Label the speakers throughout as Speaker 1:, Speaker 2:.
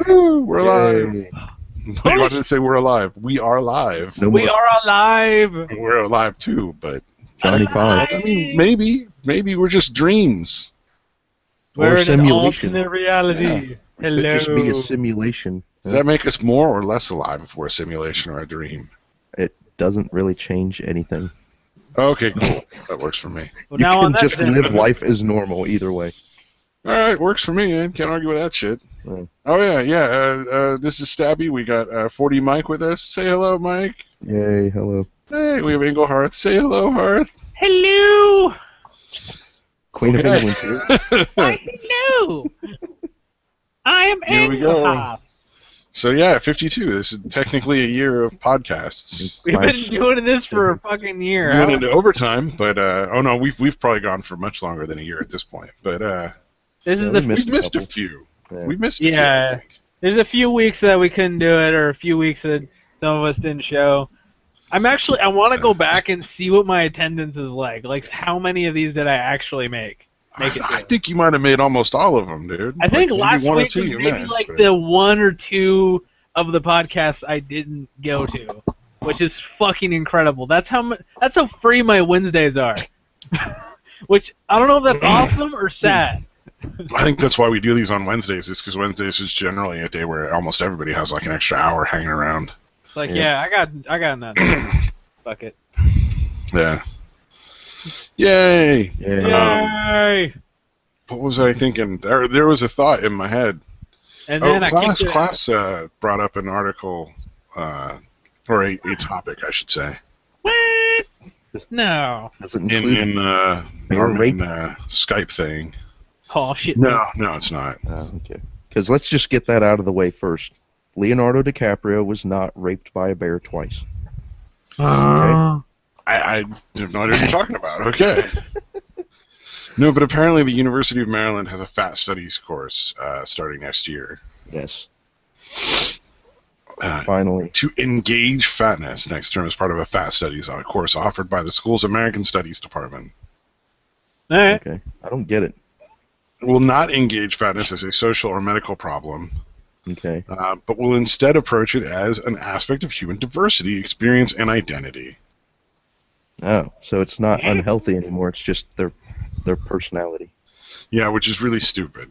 Speaker 1: Woo, we're alive.
Speaker 2: Yay.
Speaker 1: Why did I say we're alive? We are alive.
Speaker 2: No
Speaker 3: We
Speaker 2: more
Speaker 3: are alive.
Speaker 1: We're alive too, but
Speaker 2: Johnny Five.
Speaker 1: I mean, maybe we're just dreams.
Speaker 3: We're
Speaker 2: Or
Speaker 3: in an
Speaker 2: simulation.
Speaker 3: alternate reality.
Speaker 2: Yeah.
Speaker 3: Hello.
Speaker 2: Could just be a simulation.
Speaker 1: Does that make us more or less alive if we're a simulation or a dream?
Speaker 2: It doesn't really change anything.
Speaker 1: Okay, cool. That works for me.
Speaker 3: Well,
Speaker 2: You
Speaker 3: now on
Speaker 2: can
Speaker 3: that
Speaker 2: just
Speaker 3: then-
Speaker 2: live life as normal either way.
Speaker 1: All right, works for me, man. Can't argue with that shit.
Speaker 2: Yeah.
Speaker 1: Oh, yeah. This is Stabby. We got 40 Mike with us. Say hello, Mike.
Speaker 2: Yay, hello.
Speaker 1: Hey, we have Ingle Hearth. Say hello, Hearth.
Speaker 3: Hello.
Speaker 2: Queen of
Speaker 1: Okay.
Speaker 2: England's here.
Speaker 3: Why, hello. I am
Speaker 1: Here we go.
Speaker 3: Engelhoff.
Speaker 1: So, yeah, 52. This is technically a year of podcasts.
Speaker 3: We've been doing this for a fucking year.
Speaker 1: We went into overtime, but, oh, no, we've probably gone for much longer than a year at this point. But
Speaker 3: This is
Speaker 2: Yeah,
Speaker 3: the
Speaker 2: we
Speaker 1: we've missed a
Speaker 2: couple.
Speaker 1: few.
Speaker 2: Yeah.
Speaker 1: We missed a few. I
Speaker 3: Yeah.
Speaker 1: think.
Speaker 3: There's a few weeks that we couldn't do it, or a few weeks that some of us didn't show. I want to go back and see what my attendance is like. Like, how many of these did I actually make it
Speaker 1: I
Speaker 3: to?
Speaker 1: think you might have made almost all of them, dude.
Speaker 3: I think
Speaker 1: Like, maybe
Speaker 3: last
Speaker 1: one or
Speaker 3: week
Speaker 1: two
Speaker 3: was
Speaker 1: you
Speaker 3: maybe
Speaker 1: missed,
Speaker 3: like
Speaker 1: but-
Speaker 3: the one or two of the podcasts I didn't go to, which is fucking incredible. That's how free my Wednesdays are. Which I don't know if that's awesome or sad.
Speaker 1: I think that's why we do these on Wednesdays, is because Wednesdays is generally a day where almost everybody has like an extra hour hanging around.
Speaker 3: It's like,
Speaker 2: Yeah.
Speaker 3: I got nothing. Fuck it.
Speaker 1: Yeah. Yay!
Speaker 2: Yeah.
Speaker 3: Yay!
Speaker 1: What was I thinking? There was a thought in my head.
Speaker 3: And then I
Speaker 1: class
Speaker 3: kicked it out.
Speaker 1: class brought up an article, or a topic, I should say,
Speaker 3: What? No.
Speaker 2: Does it
Speaker 1: in
Speaker 2: include...
Speaker 1: our
Speaker 2: rape?
Speaker 1: main Skype thing.
Speaker 3: Oh shit.
Speaker 1: No, it's not.
Speaker 2: Okay. Because let's just get that out of the way first. Leonardo DiCaprio was not raped by a bear twice.
Speaker 3: Uh,
Speaker 1: I have no idea what you're talking about. Okay. No, but apparently the University of Maryland has a fat studies course starting next year.
Speaker 2: Yes.
Speaker 1: Uh,
Speaker 2: Finally.
Speaker 1: to engage fatness next term as part of a fat studies course offered by the school's American Studies Department.
Speaker 3: all right.
Speaker 2: Okay. I don't get it.
Speaker 1: It will not engage fatness as a social or medical problem,
Speaker 2: Okay.
Speaker 1: but will instead approach it as an aspect of human diversity, experience, and identity.
Speaker 2: Oh, so it's not unhealthy anymore. It's just their personality.
Speaker 1: Yeah, which is really stupid.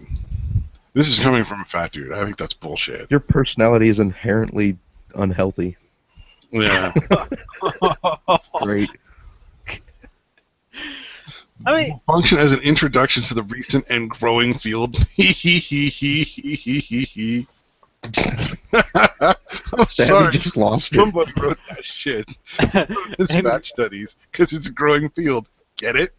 Speaker 1: This is coming from a fat dude. I think that's bullshit.
Speaker 2: Your personality is inherently unhealthy.
Speaker 1: Yeah.
Speaker 2: Great.
Speaker 3: I mean,
Speaker 1: Function as an introduction to the recent and growing field. I'm sorry.
Speaker 2: just lost it.
Speaker 1: Somebody wrote that shit. It's
Speaker 3: And-
Speaker 1: fat studies because it's a growing field. Get it?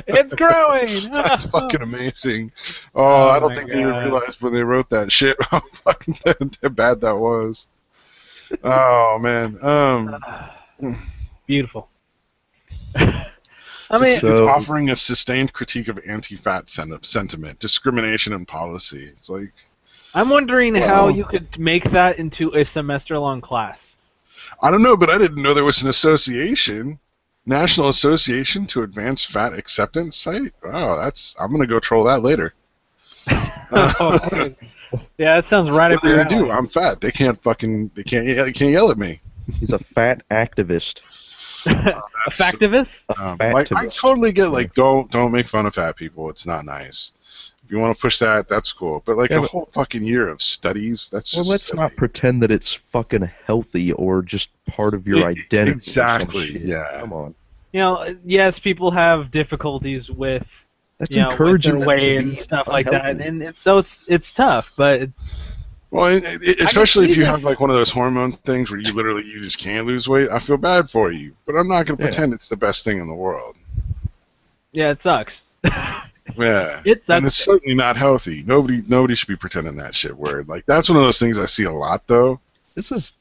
Speaker 3: it's growing.
Speaker 1: That's fucking amazing. Oh, I don't
Speaker 3: my
Speaker 1: think they
Speaker 3: God.
Speaker 1: realized when they wrote that shit how fucking bad that was. Oh man.
Speaker 3: Beautiful. I mean,
Speaker 1: It's
Speaker 2: So-
Speaker 1: offering a sustained critique of anti-fat sentiment, discrimination, and policy. It's like,
Speaker 3: I'm wondering how
Speaker 2: Well-
Speaker 3: you could make that into a semester-long class.
Speaker 1: I don't know, but I didn't know there was an association, National Association to Advance Fat Acceptance site. Oh, I'm gonna go troll that later.
Speaker 3: Yeah, that sounds right
Speaker 1: What
Speaker 3: up
Speaker 1: are they
Speaker 3: your
Speaker 1: gonna do?
Speaker 3: alley.
Speaker 1: I'm fat. They can't yell at me.
Speaker 2: He's a fat activist.
Speaker 3: Effectivist?
Speaker 1: Like, I
Speaker 2: Fativist.
Speaker 1: totally get like don't make fun of fat people. It's not nice. If you want to push that, that's cool. But like
Speaker 2: Yeah,
Speaker 1: a
Speaker 2: but-
Speaker 1: whole fucking year of studies, that's
Speaker 2: Well,
Speaker 1: just
Speaker 2: let's
Speaker 1: silly.
Speaker 2: not pretend that it's fucking healthy or just part of your identity. or some
Speaker 1: Exactly,
Speaker 2: shit.
Speaker 1: yeah.
Speaker 2: Come on.
Speaker 3: You know, yes, people have difficulties with
Speaker 2: That's
Speaker 3: you know, with
Speaker 2: encouraging
Speaker 3: their
Speaker 2: them
Speaker 3: weight
Speaker 2: to
Speaker 3: and
Speaker 2: be
Speaker 3: stuff like that,
Speaker 2: unhealthy.
Speaker 3: and it's tough, but
Speaker 1: Well, especially
Speaker 3: see
Speaker 1: if you
Speaker 3: this.
Speaker 1: have like one of those hormone things where you just can't lose weight. I feel bad for you, but I'm not going to
Speaker 2: Yeah.
Speaker 1: pretend it's the best thing in the world.
Speaker 3: yeah, it sucks.
Speaker 1: Yeah,
Speaker 3: It sucks.
Speaker 1: and it's certainly not healthy. Nobody should be pretending that shit. Word, like that's one of those things I see a lot, though.
Speaker 2: This is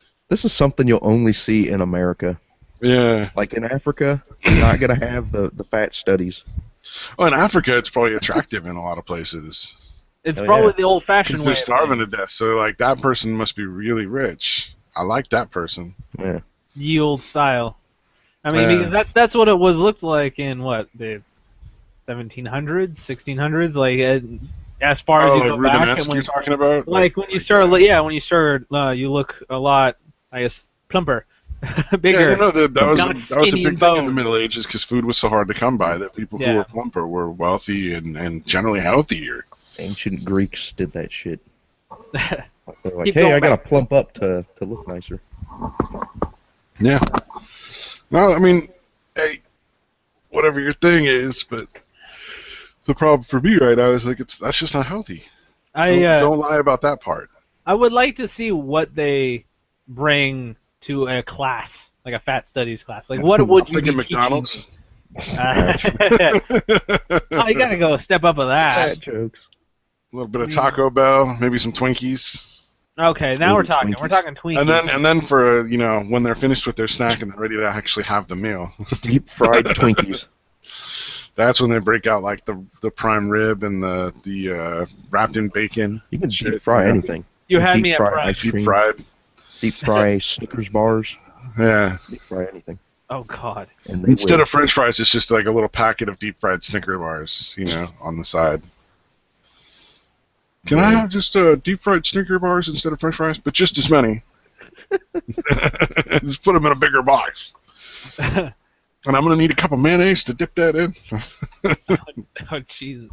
Speaker 2: something you'll only see in America.
Speaker 1: Yeah.
Speaker 2: Like in Africa, you're not gonna have the fat studies.
Speaker 1: Well, in Africa, it's probably attractive in a lot of places
Speaker 3: It's
Speaker 2: Oh,
Speaker 3: probably
Speaker 2: yeah.
Speaker 3: the old-fashioned
Speaker 1: because
Speaker 3: way.
Speaker 1: they're
Speaker 3: of
Speaker 1: starving
Speaker 3: things.
Speaker 1: to death. So like that person must be really rich. I like that person.
Speaker 2: Yeah.
Speaker 3: Ye old style. I mean,
Speaker 1: Yeah.
Speaker 3: because that's what it was looked like in what the 1700s, 1600s. Like as far as you
Speaker 1: like
Speaker 3: go back, and
Speaker 1: Rubenesque you're talking about?
Speaker 3: when you start, you look a lot, I guess, plumper, bigger.
Speaker 1: Yeah, that was
Speaker 3: not
Speaker 1: a
Speaker 3: skinny
Speaker 1: big
Speaker 3: and
Speaker 1: thing in the
Speaker 3: boned.
Speaker 1: Middle Ages because food was so hard to come by that people who were plumper were wealthy and generally healthier.
Speaker 2: Ancient Greeks did that shit. They're like,
Speaker 3: Keep
Speaker 2: hey,
Speaker 3: going
Speaker 2: I gotta
Speaker 3: back.
Speaker 2: plump up to look nicer.
Speaker 1: Yeah. Well, I mean, hey, whatever your thing is, but the problem for me right now is like that's just not healthy. Don't lie about that part.
Speaker 3: I would like to see what they bring to a class, like a fat studies class. Like, what would you
Speaker 1: Thinking
Speaker 3: be
Speaker 1: McDonald's?
Speaker 3: teaching? Oh, you gotta go a step up of that.
Speaker 2: Fat jokes.
Speaker 1: A little bit of Taco Bell, maybe some Twinkies.
Speaker 3: Okay, now we're talking.
Speaker 2: Twinkies.
Speaker 3: We're talking Twinkies.
Speaker 1: And then for when they're finished with their snack and they're ready to actually have the meal,
Speaker 2: Deep fried Twinkies.
Speaker 1: that's when they break out like the prime rib and the wrapped in bacon.
Speaker 2: You can deep fry anything.
Speaker 3: You had
Speaker 2: deep
Speaker 3: me at
Speaker 2: fry
Speaker 3: prime.
Speaker 2: ice cream,
Speaker 1: Deep fried.
Speaker 2: deep fry Snickers bars,
Speaker 1: Yeah.
Speaker 2: deep fry anything.
Speaker 3: Oh God.
Speaker 2: And they
Speaker 1: Instead
Speaker 2: will.
Speaker 1: of French fries, it's just like a little packet of deep fried Snicker bars, on the side. Can I have just deep fried Snicker bars instead of French fries, but just as many? Just put them in a bigger box. And I'm gonna need a cup of mayonnaise to dip that in.
Speaker 3: Oh Jesus.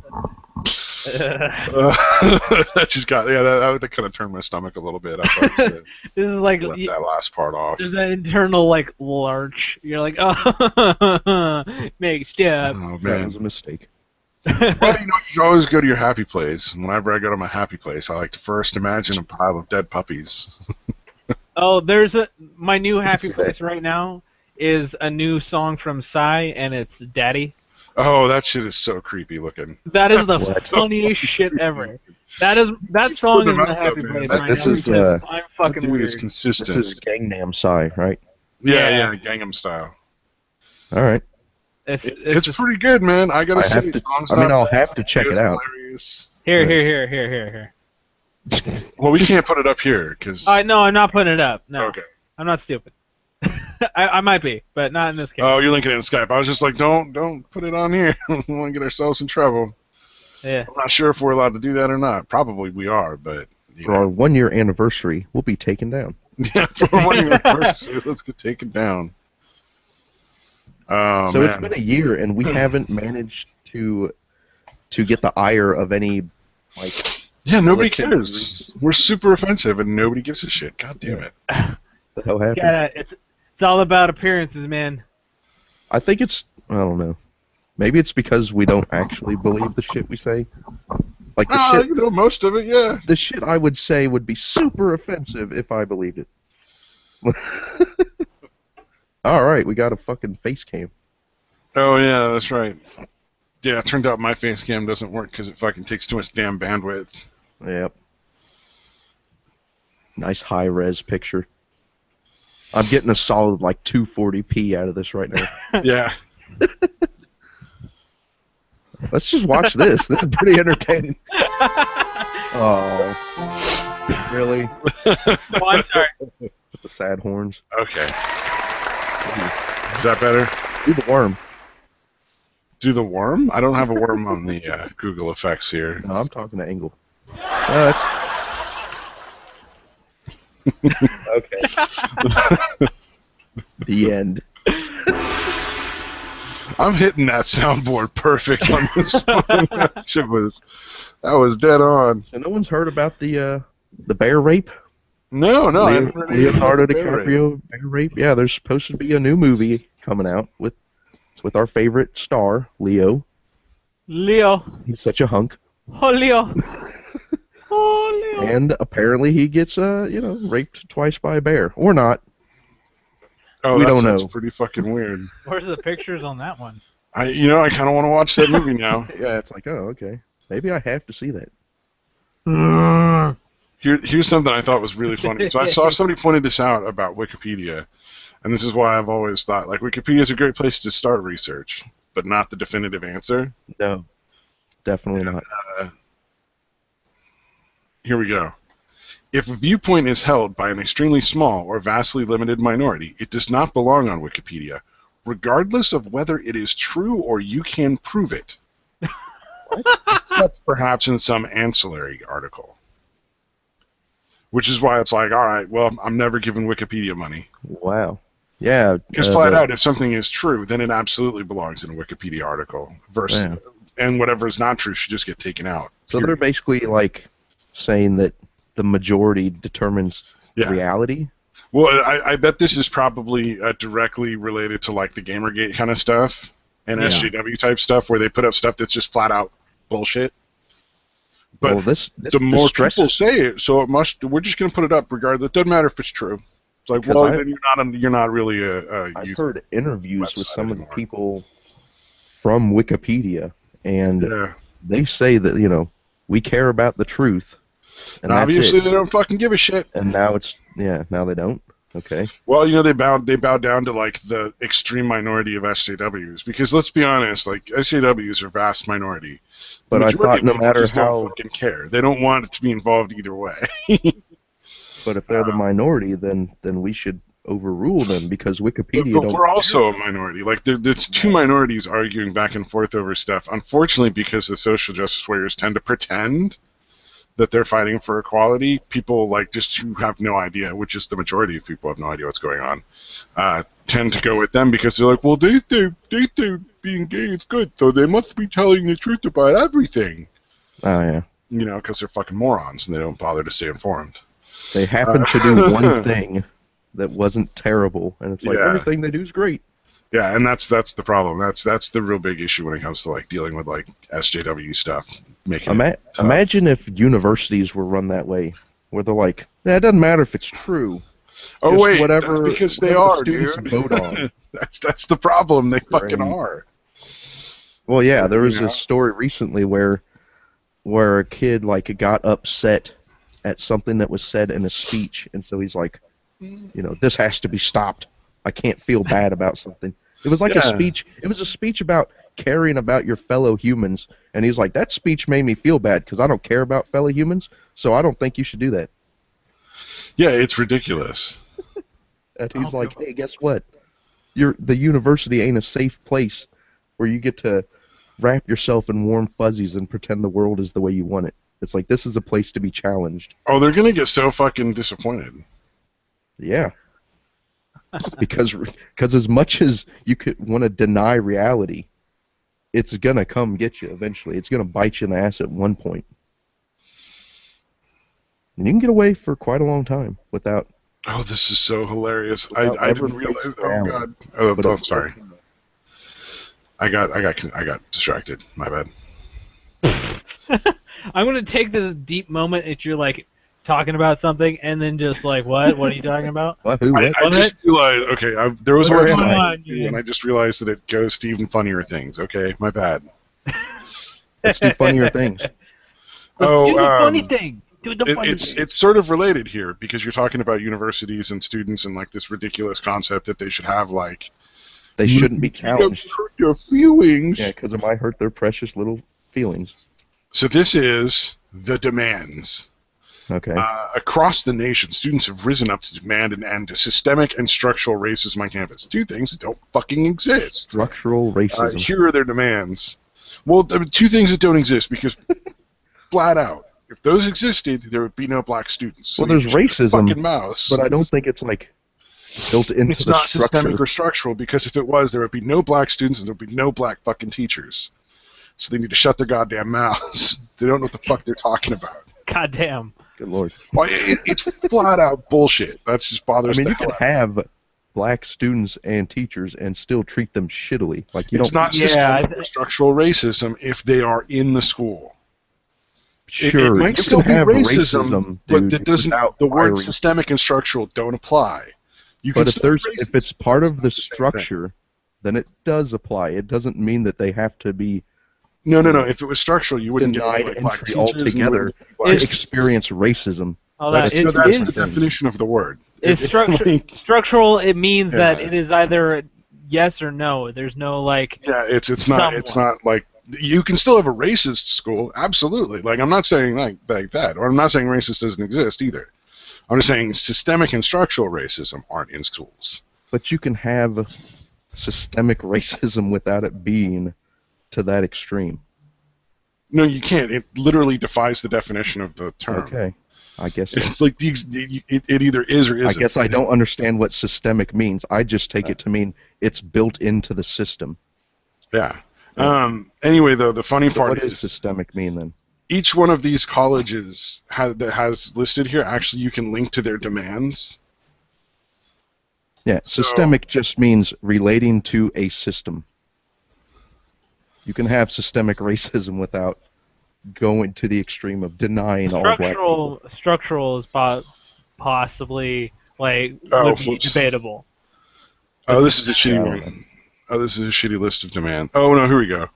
Speaker 1: That just got that kind of turned my stomach a little bit. I thought I should
Speaker 3: This is like
Speaker 1: left that last part off.
Speaker 3: there's that internal like lurch. You're like, oh, mixed up.
Speaker 1: Oh
Speaker 2: That
Speaker 1: man.
Speaker 2: was a mistake.
Speaker 1: Well, you always go to your happy place. And whenever I go to my happy place, I like to first imagine a pile of dead puppies.
Speaker 3: Oh, my new happy place right now is a new song from Psy, and it's Daddy.
Speaker 1: Oh, that shit is so creepy looking.
Speaker 3: That is the
Speaker 2: What?
Speaker 3: funniest shit ever. That song is
Speaker 1: put 'em
Speaker 3: the
Speaker 1: out
Speaker 3: happy
Speaker 1: there,
Speaker 3: place
Speaker 1: man.
Speaker 3: right
Speaker 2: This
Speaker 3: now
Speaker 2: is,
Speaker 3: because I'm
Speaker 1: That
Speaker 3: fucking
Speaker 1: dude
Speaker 3: weird.
Speaker 1: is
Speaker 2: This
Speaker 1: consistent.
Speaker 2: is Gangnam Style, right?
Speaker 1: Yeah, Gangnam Style.
Speaker 2: All right.
Speaker 3: It's
Speaker 1: It's
Speaker 3: just,
Speaker 1: pretty good, man. I gotta
Speaker 2: I
Speaker 1: say,
Speaker 2: have to.
Speaker 1: song's
Speaker 2: I mean,
Speaker 1: not
Speaker 2: I'll
Speaker 1: bad.
Speaker 2: have to check it
Speaker 1: It's
Speaker 2: out.
Speaker 1: hilarious.
Speaker 3: here.
Speaker 1: Well, we can't put it up here because.
Speaker 3: No, I'm not putting it up. No,
Speaker 1: Okay.
Speaker 3: I'm not stupid. I might be, but not in this case.
Speaker 1: Oh, you're linking it in Skype. I was just like, don't put it on here. We don't want to get ourselves in trouble.
Speaker 3: Yeah.
Speaker 1: I'm not sure if we're allowed to do that or not. Probably we are, but
Speaker 2: For our 1-year anniversary, we'll be taken down.
Speaker 1: yeah, for 1 year anniversary, let's get taken down. Oh,
Speaker 2: So
Speaker 1: man.
Speaker 2: it's been a year, and we haven't managed to get the ire of any
Speaker 1: Yeah, nobody
Speaker 2: militant
Speaker 1: cares. We're super offensive, and nobody gives a shit. God damn it.
Speaker 2: the hell happened.
Speaker 3: Yeah, it's all about appearances, man.
Speaker 2: I think I don't know. Maybe it's because we don't actually believe the shit we say. Like
Speaker 1: Most of it, yeah.
Speaker 2: the shit I would say would be super offensive if I believed it. All right, we got a fucking face cam.
Speaker 1: Oh, yeah, that's right. Yeah, it turned out my face cam doesn't work because it fucking takes too much damn bandwidth.
Speaker 2: Yep. Nice high res picture. I'm getting a solid 240p out of this right now.
Speaker 1: Yeah.
Speaker 2: Let's just watch this. This is pretty entertaining. Oh, really?
Speaker 3: Oh, I'm sorry.
Speaker 2: The sad horns.
Speaker 1: Okay. Is that better?
Speaker 2: Do the worm.
Speaker 1: Do the worm? I don't have a worm on the Google effects here.
Speaker 2: No, I'm talking to Angle. That's okay. The end.
Speaker 1: I'm hitting that soundboard perfect on this one. That was dead on.
Speaker 2: So no one's heard about the bear rape?
Speaker 1: No, I haven't heard anything
Speaker 2: Leonardo
Speaker 1: about the bear rape.
Speaker 2: DiCaprio bear rape. Yeah, there's supposed to be a new movie coming out with our favorite star, Leo.
Speaker 3: Leo.
Speaker 2: He's such a hunk.
Speaker 3: Oh, Leo. Oh, Leo.
Speaker 2: And apparently he gets raped twice by a bear. Or not.
Speaker 1: Oh,
Speaker 2: We
Speaker 1: that
Speaker 2: don't
Speaker 1: sounds
Speaker 2: know.
Speaker 1: pretty fucking weird.
Speaker 3: Where's the pictures on that one?
Speaker 1: I kind of want to watch that movie now.
Speaker 2: Yeah, it's like, oh, okay. Maybe I have to see that.
Speaker 1: Here's something I thought was really funny. So I saw somebody pointed this out about Wikipedia, and this is why I've always thought Wikipedia is a great place to start research, but not the definitive answer.
Speaker 2: No, definitely not.
Speaker 1: Here we go. If a viewpoint is held by an extremely small or vastly limited minority, it does not belong on Wikipedia, regardless of whether it is true or you can prove it. except perhaps in some ancillary article. Which is why it's like, all right, well, I'm never giving Wikipedia money.
Speaker 2: Wow. Yeah.
Speaker 1: Because flat out, if something is true, then it absolutely belongs in a Wikipedia article. And whatever is not true should just get taken out.
Speaker 2: So they're basically like saying that the majority determines reality?
Speaker 1: Well, I bet this is probably directly related to like the Gamergate kind of stuff and SJW type stuff where they put up stuff that's just flat out bullshit. But the more people say it, so it must. We're just going to put it up regardless. It doesn't matter if it's true. It's like, well, then you're not really a
Speaker 2: I've heard interviews with some of the people from Wikipedia, and they say that we care about the truth. And
Speaker 1: obviously they don't fucking give a shit.
Speaker 2: And now now they don't. Okay.
Speaker 1: Well, they bowed down to like the extreme minority of SJWs because let's be honest, like SJWs are a vast minority.
Speaker 2: But I thought no matter how
Speaker 1: don't fucking care, they don't want it to be involved either way.
Speaker 2: But if they're the minority, then we should overrule them because Wikipedia.
Speaker 1: But we're also a minority. Like there's two minorities arguing back and forth over stuff. Unfortunately, because the social justice warriors tend to pretend that they're fighting for equality, people like just who have no idea, which is the majority of people have no idea what's going on, tend to go with them because they're like, well, they being gay is good, so they must be telling the truth about everything.
Speaker 2: Oh yeah.
Speaker 1: Because they're fucking morons and they don't bother to stay informed.
Speaker 2: They happen to do one thing that wasn't terrible, and it's like everything they do is great.
Speaker 1: Yeah, and that's the problem. That's the real big issue when it comes to like dealing with like SJW stuff.
Speaker 2: Imagine if universities were run that way, where they're like, it doesn't matter if it's true.
Speaker 1: Oh wait,
Speaker 2: whatever,
Speaker 1: that's because they are,
Speaker 2: students
Speaker 1: dude.
Speaker 2: Vote on.
Speaker 1: that's the problem. They fucking are.
Speaker 2: Well, yeah, there was a story recently where a kid like got upset at something that was said in a speech, and so he's like, this has to be stopped. I can't feel bad about something. It was like a speech. It was a speech about caring about your fellow humans, and he's like, that speech made me feel bad because I don't care about fellow humans, so I don't think you should do that.
Speaker 1: Yeah, it's ridiculous.
Speaker 2: And he's like, hey, guess what? The university ain't a safe place where you get to wrap yourself in warm fuzzies and pretend the world is the way you want it. It's like, this is a place to be challenged.
Speaker 1: Oh, they're going to get so fucking disappointed.
Speaker 2: Yeah. because as much as you could want to deny reality, it's going to come get you eventually. It's going to bite you in the ass at one point. And you can get away for quite a long time without...
Speaker 1: Oh, this is so hilarious. I didn't realize... Oh, God. Oh, I'm sorry. I got distracted. My bad.
Speaker 3: I'm going to take this deep moment that you're like talking about something and then just like, what? What are you talking about?
Speaker 2: What?
Speaker 1: I just realized, okay, there was one and I just realized that it goes to even funnier things. Okay, my bad.
Speaker 2: Let's do funnier things.
Speaker 3: Let's do the funny thing.
Speaker 1: It's sort of related here because you're talking about universities and students and like this ridiculous concept that they should have like...
Speaker 2: They shouldn't be challenged.
Speaker 1: Your feelings.
Speaker 2: Yeah, because it might hurt their precious little feelings.
Speaker 1: So this is the demands.
Speaker 2: Okay.
Speaker 1: Across the nation, students have risen up to demand an end to systemic and structural racism on campus. Two things that don't fucking exist.
Speaker 2: Structural racism.
Speaker 1: Here are their demands. Well, two things that don't exist because, flat out, if those existed, there would be no black students. So
Speaker 2: well, there's racism,
Speaker 1: fucking mouths.
Speaker 2: But I don't think it's like built into
Speaker 1: it's
Speaker 2: the
Speaker 1: not
Speaker 2: structure.
Speaker 1: Systemic or structural because if it was, there would be no black students and there would be no black fucking teachers. So they need to shut their goddamn mouths. They don't know what the fuck they're talking about.
Speaker 3: Goddamn.
Speaker 2: Good Lord.
Speaker 1: Well, it's flat out bullshit. That's just bothers me.
Speaker 2: You can have black students and teachers and still treat them shittily. Like
Speaker 1: it's not systemic or structural racism if they are in the school.
Speaker 2: Sure,
Speaker 1: it might still be racism,
Speaker 2: dude,
Speaker 1: but it doesn't. The words systemic and structural don't apply.
Speaker 2: But if it's part of the structure, then it does apply. It doesn't mean that they have to be.
Speaker 1: No. If it was structural, you wouldn't
Speaker 2: denied
Speaker 1: get
Speaker 2: entry altogether to experience racism.
Speaker 1: That's the definition of the word.
Speaker 3: Is structural? It means that it is either yes or no. There's no like.
Speaker 1: Yeah, it's not. It's not like you can still have a racist school. Absolutely. Like I'm not saying like that, or I'm not saying racist doesn't exist either. I'm just saying systemic and structural racism aren't in schools.
Speaker 2: But you can have systemic racism without it being to that extreme.
Speaker 1: No, you can't. It literally defies the definition of the term.
Speaker 2: Okay. I guess
Speaker 1: it's like it either is or isn't.
Speaker 2: I guess I don't understand what systemic means. I just take it to mean it's built into the system.
Speaker 1: Yeah. Anyway, though, the funny part
Speaker 2: what does systemic mean then?
Speaker 1: Each one of these colleges that has listed here, actually, you can link to their demands.
Speaker 2: Yeah, systemic just means relating to a system. You can have systemic racism without going to the extreme of denying all black people.
Speaker 3: Structural is possibly would be debatable.
Speaker 1: Oh, this is a shitty one. Oh, this is a shitty list of demands. Oh no, here we go.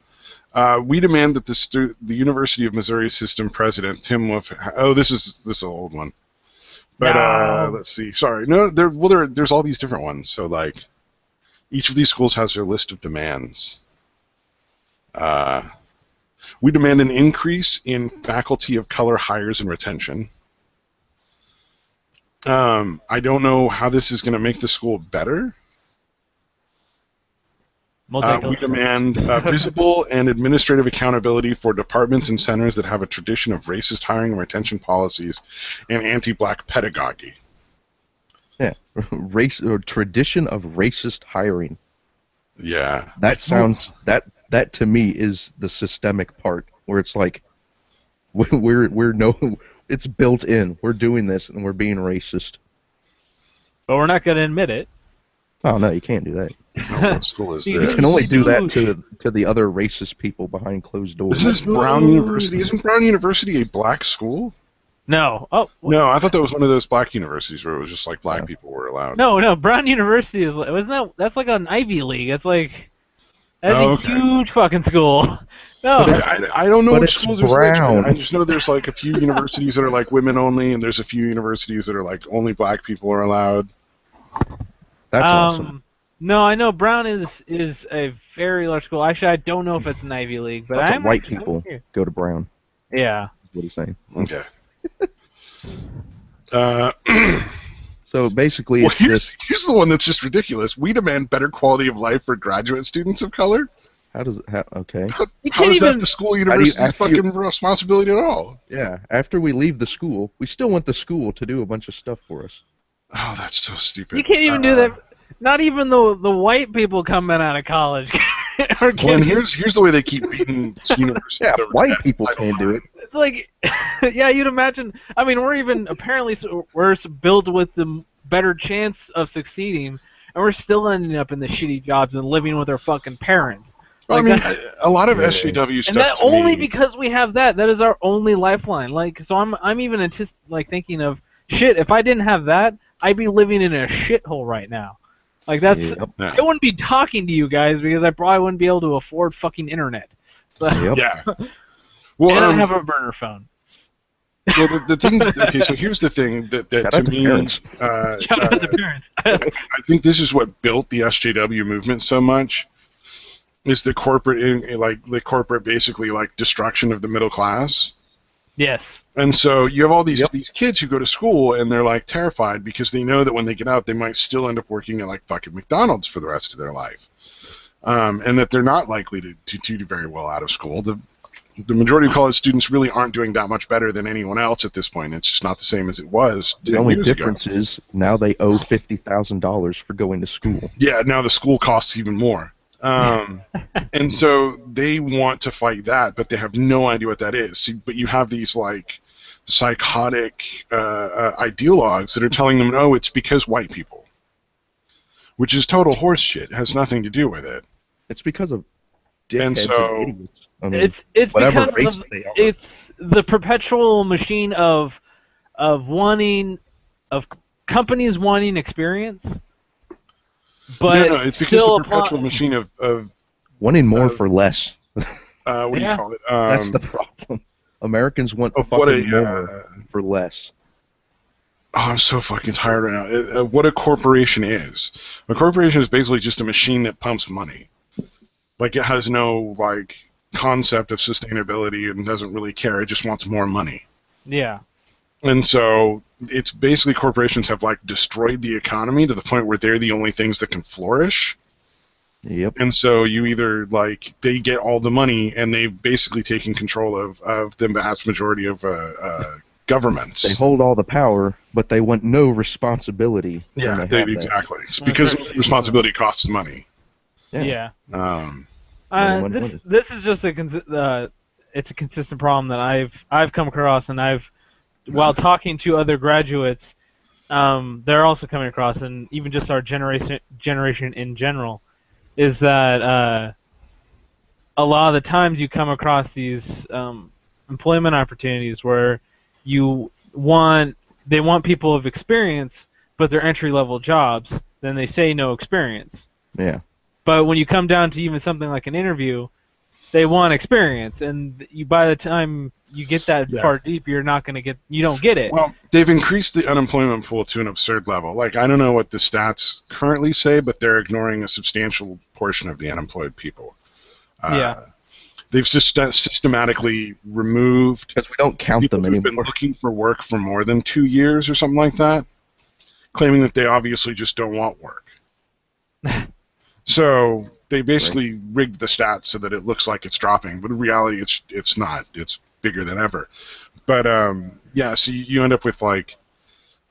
Speaker 1: We demand that the University of Missouri System President Tim Wolf. Oh, this is an old one. But let's see. Sorry, no. There's all these different ones. So like, each of these schools has their list of demands. We demand an increase in faculty of color hires and retention. I don't know how this is going to make the school better. We demand visible and administrative accountability for departments and centers that have a tradition of racist hiring and retention policies and anti-black pedagogy.
Speaker 2: Yeah, tradition of racist hiring.
Speaker 1: Yeah.
Speaker 2: That sounds that to me is the systemic part where it's like it's built in. We're doing this and we're being racist.
Speaker 3: But we're not going to admit it.
Speaker 2: Oh no, you can't do that.
Speaker 1: No, what school is this?
Speaker 2: You can only do that to the other racist people behind closed doors.
Speaker 1: Isn't this Brown University? Isn't Brown University a black school?
Speaker 3: No. Oh.
Speaker 1: No, I thought that was one of those black universities where it was just like black people were allowed.
Speaker 3: No. Brown University that's like an Ivy League. That's a huge fucking school. No.
Speaker 1: I don't know which schools there's. I just know there's like a few universities that are like women only, and there's a few universities that are like only black people are allowed.
Speaker 2: That's awesome.
Speaker 3: No, I know Brown is a very large school. Actually, I don't know if it's an Ivy League, but
Speaker 2: white people go to Brown.
Speaker 3: Yeah.
Speaker 2: That's what he's saying.
Speaker 1: Okay.
Speaker 2: So basically,
Speaker 1: here's the one that's just ridiculous. We demand better quality of life for graduate students of color.
Speaker 2: Okay.
Speaker 1: How is that the school university's fucking responsibility at all?
Speaker 2: Yeah. After we leave the school, we still want the school to do a bunch of stuff for us.
Speaker 1: Oh, that's so stupid.
Speaker 3: You can't even do that. Not even the white people coming out of college.
Speaker 1: And here's the way they keep beating universities.
Speaker 2: Yeah, white people can't do it.
Speaker 3: It's like, yeah, you'd imagine. I mean, we're built with the better chance of succeeding, and we're still ending up in the shitty jobs and living with our fucking parents.
Speaker 1: Well, like I mean, a lot of SJW stuff.
Speaker 3: And that only because we have that. That is our only lifeline. Like, so I'm even thinking of shit. If I didn't have that, I'd be living in a shithole right now. Like I wouldn't be talking to you guys because I probably wouldn't be able to afford fucking internet.
Speaker 1: Yeah. Well,
Speaker 3: and I have a burner phone.
Speaker 1: Well, the thing. Okay, so here's the thing that to me.
Speaker 3: Shout out to parents.
Speaker 1: I think this is what built the SJW movement so much. Is the corporate basically like destruction of the middle class.
Speaker 3: Yes.
Speaker 1: And so you have all these kids who go to school and they're like terrified because they know that when they get out they might still end up working at like fucking McDonald's for the rest of their life, and that they're not likely to do very well out of school. The majority of college students really aren't doing that much better than anyone else at this point. It's just not the same as it was 10 years ago.
Speaker 2: The only difference is now they owe $50,000 for going to school.
Speaker 1: Yeah, now the school costs even more. And so they want to fight that, but they have no idea what that is. But you have these like psychotic ideologues that are telling them, "Oh, it's because white people," which is total horseshit. It has nothing to do with it.
Speaker 2: It's because of
Speaker 1: dickheads and idiots.
Speaker 2: I mean,
Speaker 3: it's because it's the perpetual machine of companies wanting experience. But
Speaker 1: no, it's because the perpetual machine of
Speaker 2: wanting more for less.
Speaker 1: What do you call it?
Speaker 2: That's the problem. Americans want fucking more for less.
Speaker 1: Oh, I'm so fucking tired right now. What a corporation is. A corporation is basically just a machine that pumps money. Like, it has no, like, concept of sustainability and doesn't really care. It just wants more money.
Speaker 3: Yeah.
Speaker 1: And so it's basically corporations have like destroyed the economy to the point where they're the only things that can flourish.
Speaker 2: Yep.
Speaker 1: And so you either, like, they get all the money, and they've basically taken control of the vast majority of governments.
Speaker 2: They hold all the power, but they want no responsibility.
Speaker 1: Yeah, exactly. Because responsibility costs money.
Speaker 3: Yeah.
Speaker 2: This
Speaker 3: is just it's a consistent problem that I've come across, and while talking to other graduates, they're also coming across, and even just our generation in general, is that a lot of the times you come across these employment opportunities where they want people of experience, but they're entry-level jobs. Then they say no experience.
Speaker 2: Yeah.
Speaker 3: But when you come down to even something like an interview, they want experience, and by the time you get that far deep, you don't get it.
Speaker 1: Well, they've increased the unemployment pool to an absurd level. Like, I don't know what the stats currently say, but they're ignoring a substantial portion of the unemployed people. They've systematically removed,
Speaker 2: because we don't count them anymore,
Speaker 1: been looking for work for more than 2 years or something like that, claiming that they obviously just don't want work. So they basically rigged the stats so that it looks like it's dropping, but in reality, it's not. It's bigger than ever. But so you end up with, like,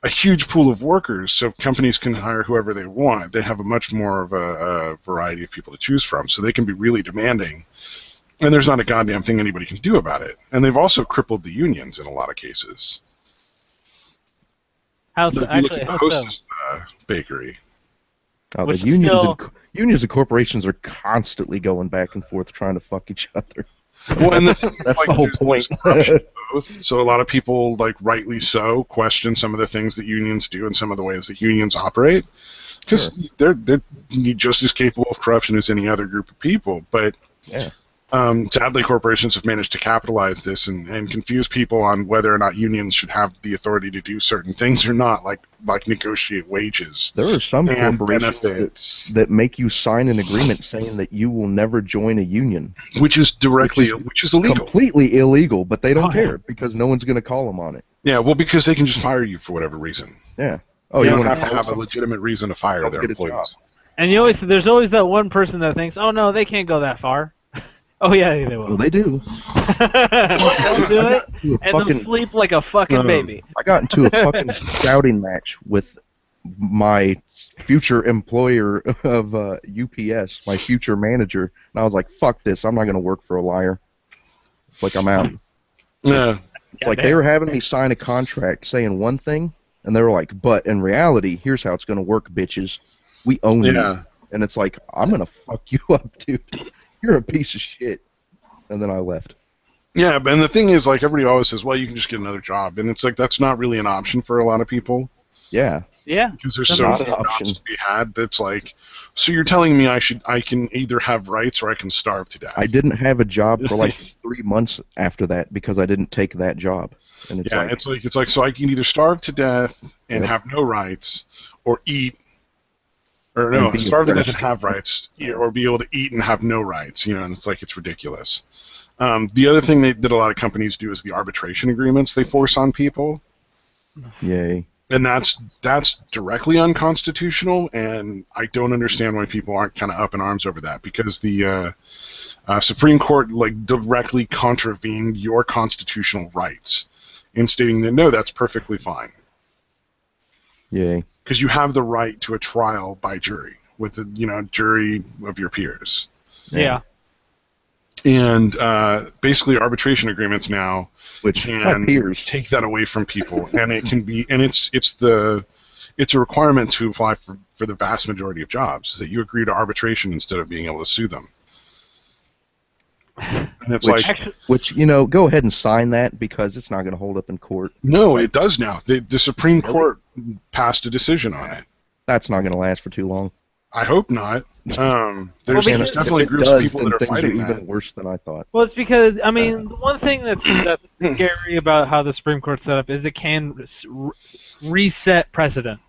Speaker 1: a huge pool of workers, so companies can hire whoever they want. They have a much more of a variety of people to choose from, so they can be really demanding, and there's not a goddamn thing anybody can do about it. And they've also crippled the unions in a lot of cases.
Speaker 3: How so? Actually, how so?
Speaker 1: Bakery.
Speaker 2: Oh, the unions and corporations are constantly going back and forth trying to fuck each other.
Speaker 1: Well, and that's
Speaker 2: the whole point.
Speaker 1: So a lot of people, like, rightly so, question some of the things that unions do and some of the ways that unions operate, because they're just as capable of corruption as any other group of people. But sadly, corporations have managed to capitalize this and confuse people on whether or not unions should have the authority to do certain things or not, like negotiate wages.
Speaker 2: There are some
Speaker 1: and
Speaker 2: corporations
Speaker 1: benefits
Speaker 2: that make you sign an agreement saying that you will never join a union,
Speaker 1: which is illegal,
Speaker 2: completely illegal. But they don't care because no one's going to call them on it.
Speaker 1: Yeah, well, because they can just fire you for whatever reason.
Speaker 2: Yeah.
Speaker 1: Oh, you don't have to have a legitimate reason to fire their employees.
Speaker 3: And there's always that one person that thinks, oh no, they can't go that far. Oh yeah, they will.
Speaker 2: Well, they do.
Speaker 3: They'll do it, and they'll sleep like a fucking baby.
Speaker 2: I got into a fucking shouting match with my future employer of UPS, my future manager, and I was like, "Fuck this! I'm not going to work for a liar." It's like I'm out.
Speaker 1: Yeah.
Speaker 2: It's like they were having me sign a contract saying one thing, and they were like, "But in reality, here's how it's going to work, bitches. We own you." And it's like, I'm going to fuck you up, dude. You're a piece of shit. And then I left.
Speaker 1: Yeah, and the thing is, like, everybody always says, well, you can just get another job. And it's like, that's not really an option for a lot of people.
Speaker 2: Yeah.
Speaker 3: Yeah.
Speaker 1: Because there's so many options to be had that's like, so you're telling me I can either have rights or I can starve to death.
Speaker 2: I didn't have a job for like 3 months after that because I didn't take that job. And it's
Speaker 1: like, so I can either starve to death and have no rights, or eat. Or no, starve to death and have rights, or be able to eat and have no rights. And it's like, it's ridiculous. The other thing that a lot of companies do is the arbitration agreements they force on people.
Speaker 2: Yay.
Speaker 1: And that's directly unconstitutional, and I don't understand why people aren't kind of up in arms over that, because the Supreme Court, like, directly contravened your constitutional rights in stating that, no, that's perfectly fine.
Speaker 2: Yay.
Speaker 1: Because you have the right to a trial by jury with a jury of your peers.
Speaker 3: Yeah.
Speaker 1: And basically, arbitration agreements now,
Speaker 2: which
Speaker 1: can take that away from people, and it can be, and it's a requirement to apply for the vast majority of jobs, is that you agree to arbitration instead of being able to sue them. And it's
Speaker 2: go ahead and sign that, because it's not going to hold up in court.
Speaker 1: No, it does now. The Supreme Court passed a a on it.
Speaker 2: That's not going to last for too long.
Speaker 1: I hope not. There's definitely groups of people that are fighting that.
Speaker 2: Even worse than I thought.
Speaker 3: Well, it's because, the one thing that's scary about how the Supreme Court's set up is it can reset precedent.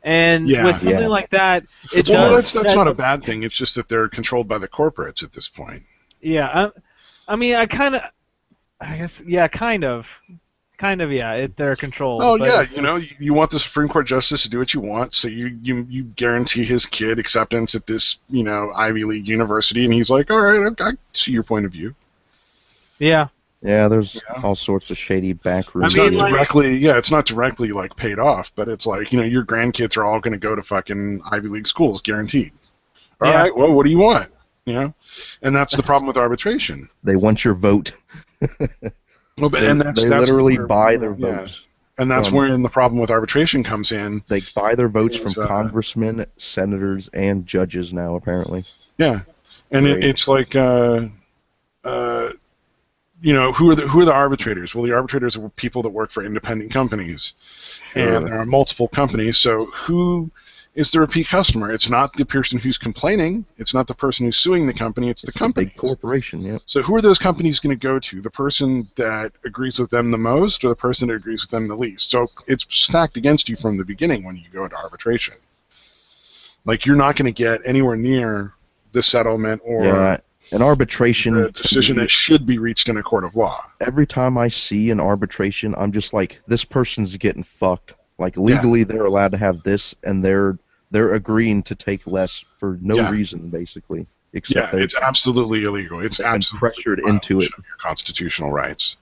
Speaker 3: And with something like that,
Speaker 1: that's not a bad thing. It's just that they're controlled by the corporates at this point.
Speaker 3: Yeah, kind of. kind of, yeah. They're controlled.
Speaker 1: Oh, yeah, you want the Supreme Court justice to do what you want, so you guarantee his kid acceptance at this, Ivy League university, and he's like, all right, I see your point of view.
Speaker 3: Yeah.
Speaker 2: Yeah, there's all sorts of shady backrooms.
Speaker 1: It's not directly like paid off, but it's like, your grandkids are all going to go to fucking Ivy League schools, guaranteed. All right, well, what do you want? And that's the problem with arbitration.
Speaker 2: They want your vote.
Speaker 1: Well,
Speaker 2: they literally buy their votes.
Speaker 1: And that's where the problem with arbitration comes in.
Speaker 2: They buy their votes from congressmen, senators, and judges now, apparently.
Speaker 1: Yeah, and it's like, who are the arbitrators? Well, the arbitrators are people that work for independent companies, and there are multiple companies. So who is the repeat customer? It's not the person who's complaining. It's not the person who's suing the company. It's the company.
Speaker 2: Big corporation, yeah.
Speaker 1: So who are those companies going to go to? The person that agrees with them the most, or the person that agrees with them the least? So it's stacked against you from the beginning when you go into arbitration. Like, you're not going to get anywhere near the settlement or
Speaker 2: an arbitration
Speaker 1: the decision that should be reached in a court of law.
Speaker 2: Every time I see an arbitration, I'm just like, this person's getting fucked. Like, legally, they're allowed to have this, and they're agreeing to take less for no reason, basically. Except
Speaker 1: it's absolutely illegal. It's absolutely
Speaker 2: pressured into it.
Speaker 1: Your constitutional rights.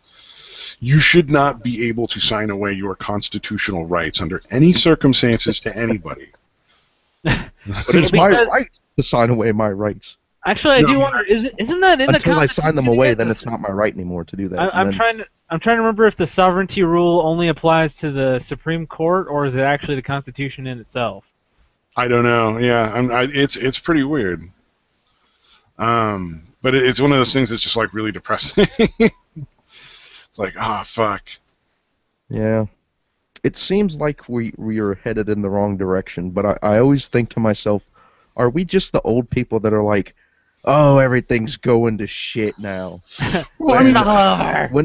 Speaker 1: You should not be able to sign away your constitutional rights under any circumstances to anybody.
Speaker 2: But it's my right to sign away my rights.
Speaker 3: Actually, I do wonder, isn't that in the Constitution?
Speaker 2: Until I sign them away, then it's not my right anymore to do that.
Speaker 3: I'm trying to remember if the sovereignty rule only applies to the Supreme Court, or is it actually the Constitution in itself?
Speaker 1: I don't know. Yeah, it's pretty weird. But it's one of those things that's just like really depressing. It's like, fuck.
Speaker 2: Yeah. It seems like we are headed in the wrong direction, but I always think to myself, are we just the old people that are like, oh, everything's going to shit now?
Speaker 1: Well,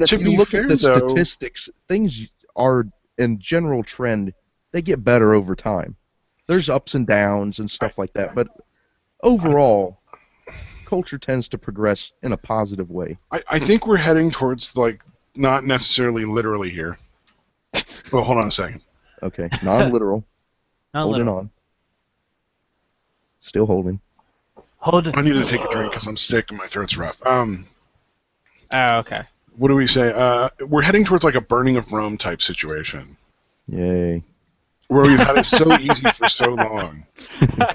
Speaker 2: if you look at the statistics, things are, in general trend, they get better over time. There's ups and downs and stuff like that, but overall, culture tends to progress in a positive way.
Speaker 1: I think we're heading towards, like, not necessarily literally here. Oh, hold on a second.
Speaker 2: Okay, non-literal. Holding on. Still holding.
Speaker 1: I need to take a drink because I'm sick and my throat's rough.
Speaker 3: Oh, okay.
Speaker 1: What do we say? We're heading towards like a burning of Rome type situation.
Speaker 2: Yay.
Speaker 1: Where we've had it so easy for so long.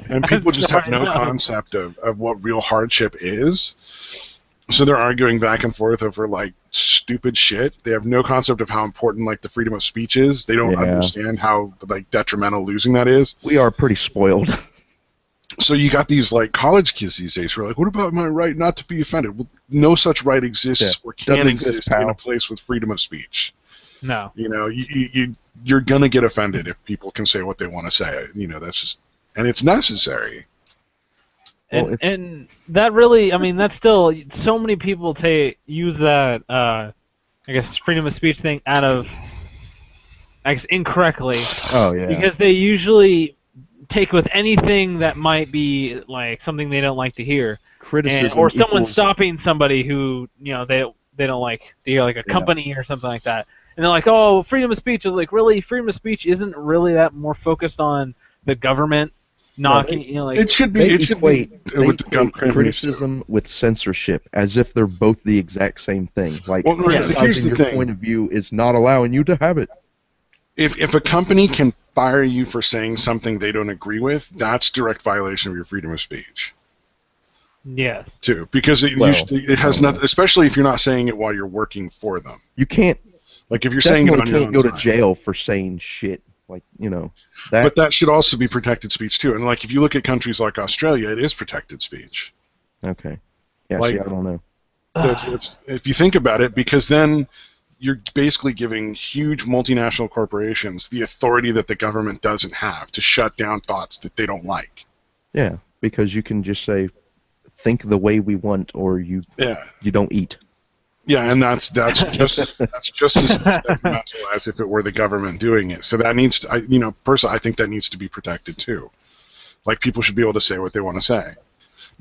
Speaker 1: And people just have no concept of what real hardship is. So they're arguing back and forth over like stupid shit. They have no concept of how important like the freedom of speech is. They don't understand how like detrimental losing that is.
Speaker 2: We are pretty spoiled.
Speaker 1: So you got these like college kids these days who are like, what about my right not to be offended? Well, no such right exists or can exist in a place with freedom of speech.
Speaker 3: No.
Speaker 1: You're going to get offended if people can say what they want to say. That's just, and it's necessary.
Speaker 3: And that really, that's still, so many people use that, I guess, freedom of speech thing out of, I guess, incorrectly.
Speaker 2: Oh, yeah.
Speaker 3: Because they usually take with anything that might be like something they don't like to hear,
Speaker 2: criticism,
Speaker 3: or someone stopping somebody who they don't like to hear, like a company or something like that, and they're like, oh, freedom of speech is like, really, freedom of speech isn't really that more focused on the government knocking,
Speaker 1: it should be. It should be with the
Speaker 2: criticism with censorship as if they're both the exact same thing. Like,
Speaker 1: here's the thing.
Speaker 2: Point of view is not allowing you to have it.
Speaker 1: If a company can fire you for saying something they don't agree with, that's direct violation of your freedom of speech.
Speaker 3: Yes.
Speaker 1: Too, because it has nothing, especially if you're not saying it while you're working for them.
Speaker 2: You can't.
Speaker 1: Like if you're saying it on your own
Speaker 2: can't go to jail for saying shit. Like, that.
Speaker 1: But that should also be protected speech too. And like if you look at countries like Australia, it is protected speech.
Speaker 2: Okay. Yeah.
Speaker 1: Like,
Speaker 2: I don't know.
Speaker 1: It's, if you think about it, because then you're basically giving huge multinational corporations the authority that the government doesn't have to shut down thoughts that they don't like.
Speaker 2: Yeah, because you can just say, think the way we want, or you don't eat.
Speaker 1: Yeah, and that's just as detrimental as if it were the government doing it. So that needs to, personally, I think that needs to be protected too. Like people should be able to say what they want to say.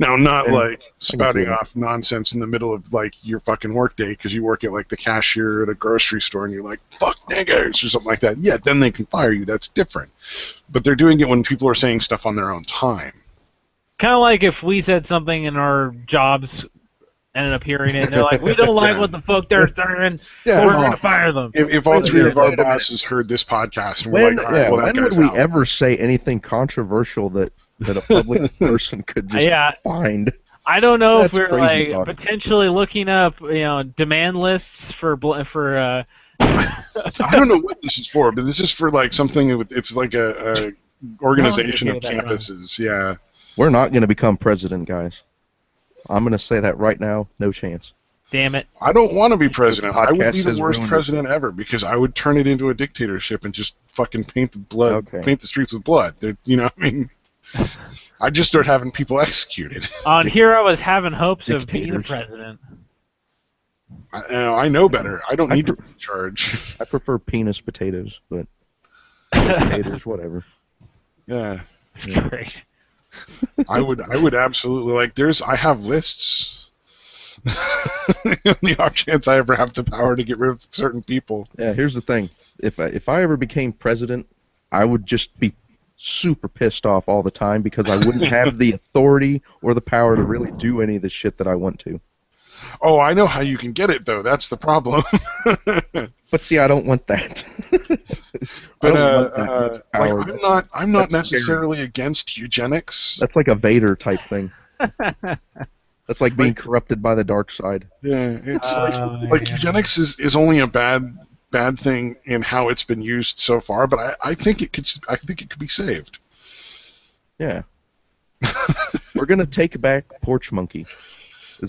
Speaker 1: Now, not like spouting off nonsense in the middle of like your fucking workday because you work at like the cashier at a grocery store and you're like, fuck niggers or something like that. Yeah, then they can fire you. That's different. But they're doing it when people are saying stuff on their own time.
Speaker 3: Kind of like if we said something in our jobs ended up hearing it, and they're like, we don't like what the fuck they're saying, so we're going to fire them.
Speaker 1: If all three of our bosses heard this podcast and we're like, all right, well, that
Speaker 2: when
Speaker 1: guy's
Speaker 2: would
Speaker 1: out.
Speaker 2: we ever say anything controversial that a public person could just find?
Speaker 3: I don't know if
Speaker 2: That's
Speaker 3: we're like
Speaker 2: crazy talk.
Speaker 3: potentially looking up, demand lists for
Speaker 1: I don't know what this is for, but this is for like something. It's like a organization of campuses. Yeah.
Speaker 2: We're not going to become president, guys. I'm going to say that right now. No chance.
Speaker 3: Damn it.
Speaker 1: I don't want to be president. I would be the worst president ever because I would turn it into a dictatorship and just fucking paint the streets with blood. You know what I mean? I'd just start having people executed.
Speaker 3: On here I was having hopes of being a president.
Speaker 1: I know better. I don't need to be in charge.
Speaker 2: I prefer penis potatoes, but potatoes, whatever.
Speaker 1: Yeah.
Speaker 3: It's great.
Speaker 1: I would absolutely I have lists. The off chance I ever have the power to get rid of certain people.
Speaker 2: Yeah, here's the thing. If I ever became president, I would just be super pissed off all the time because I wouldn't have the authority or the power to really do any of the shit that I want to.
Speaker 1: Oh, I know how you can get it though. That's the problem.
Speaker 2: But see, I don't want that.
Speaker 1: But I'm not necessarily against eugenics.
Speaker 2: That's like a Vader type thing. That's like being corrupted by the dark side.
Speaker 1: Yeah, it's like eugenics is only a bad thing in how it's been used so far, but I think it could be saved.
Speaker 2: Yeah. We're gonna take back porch monkey.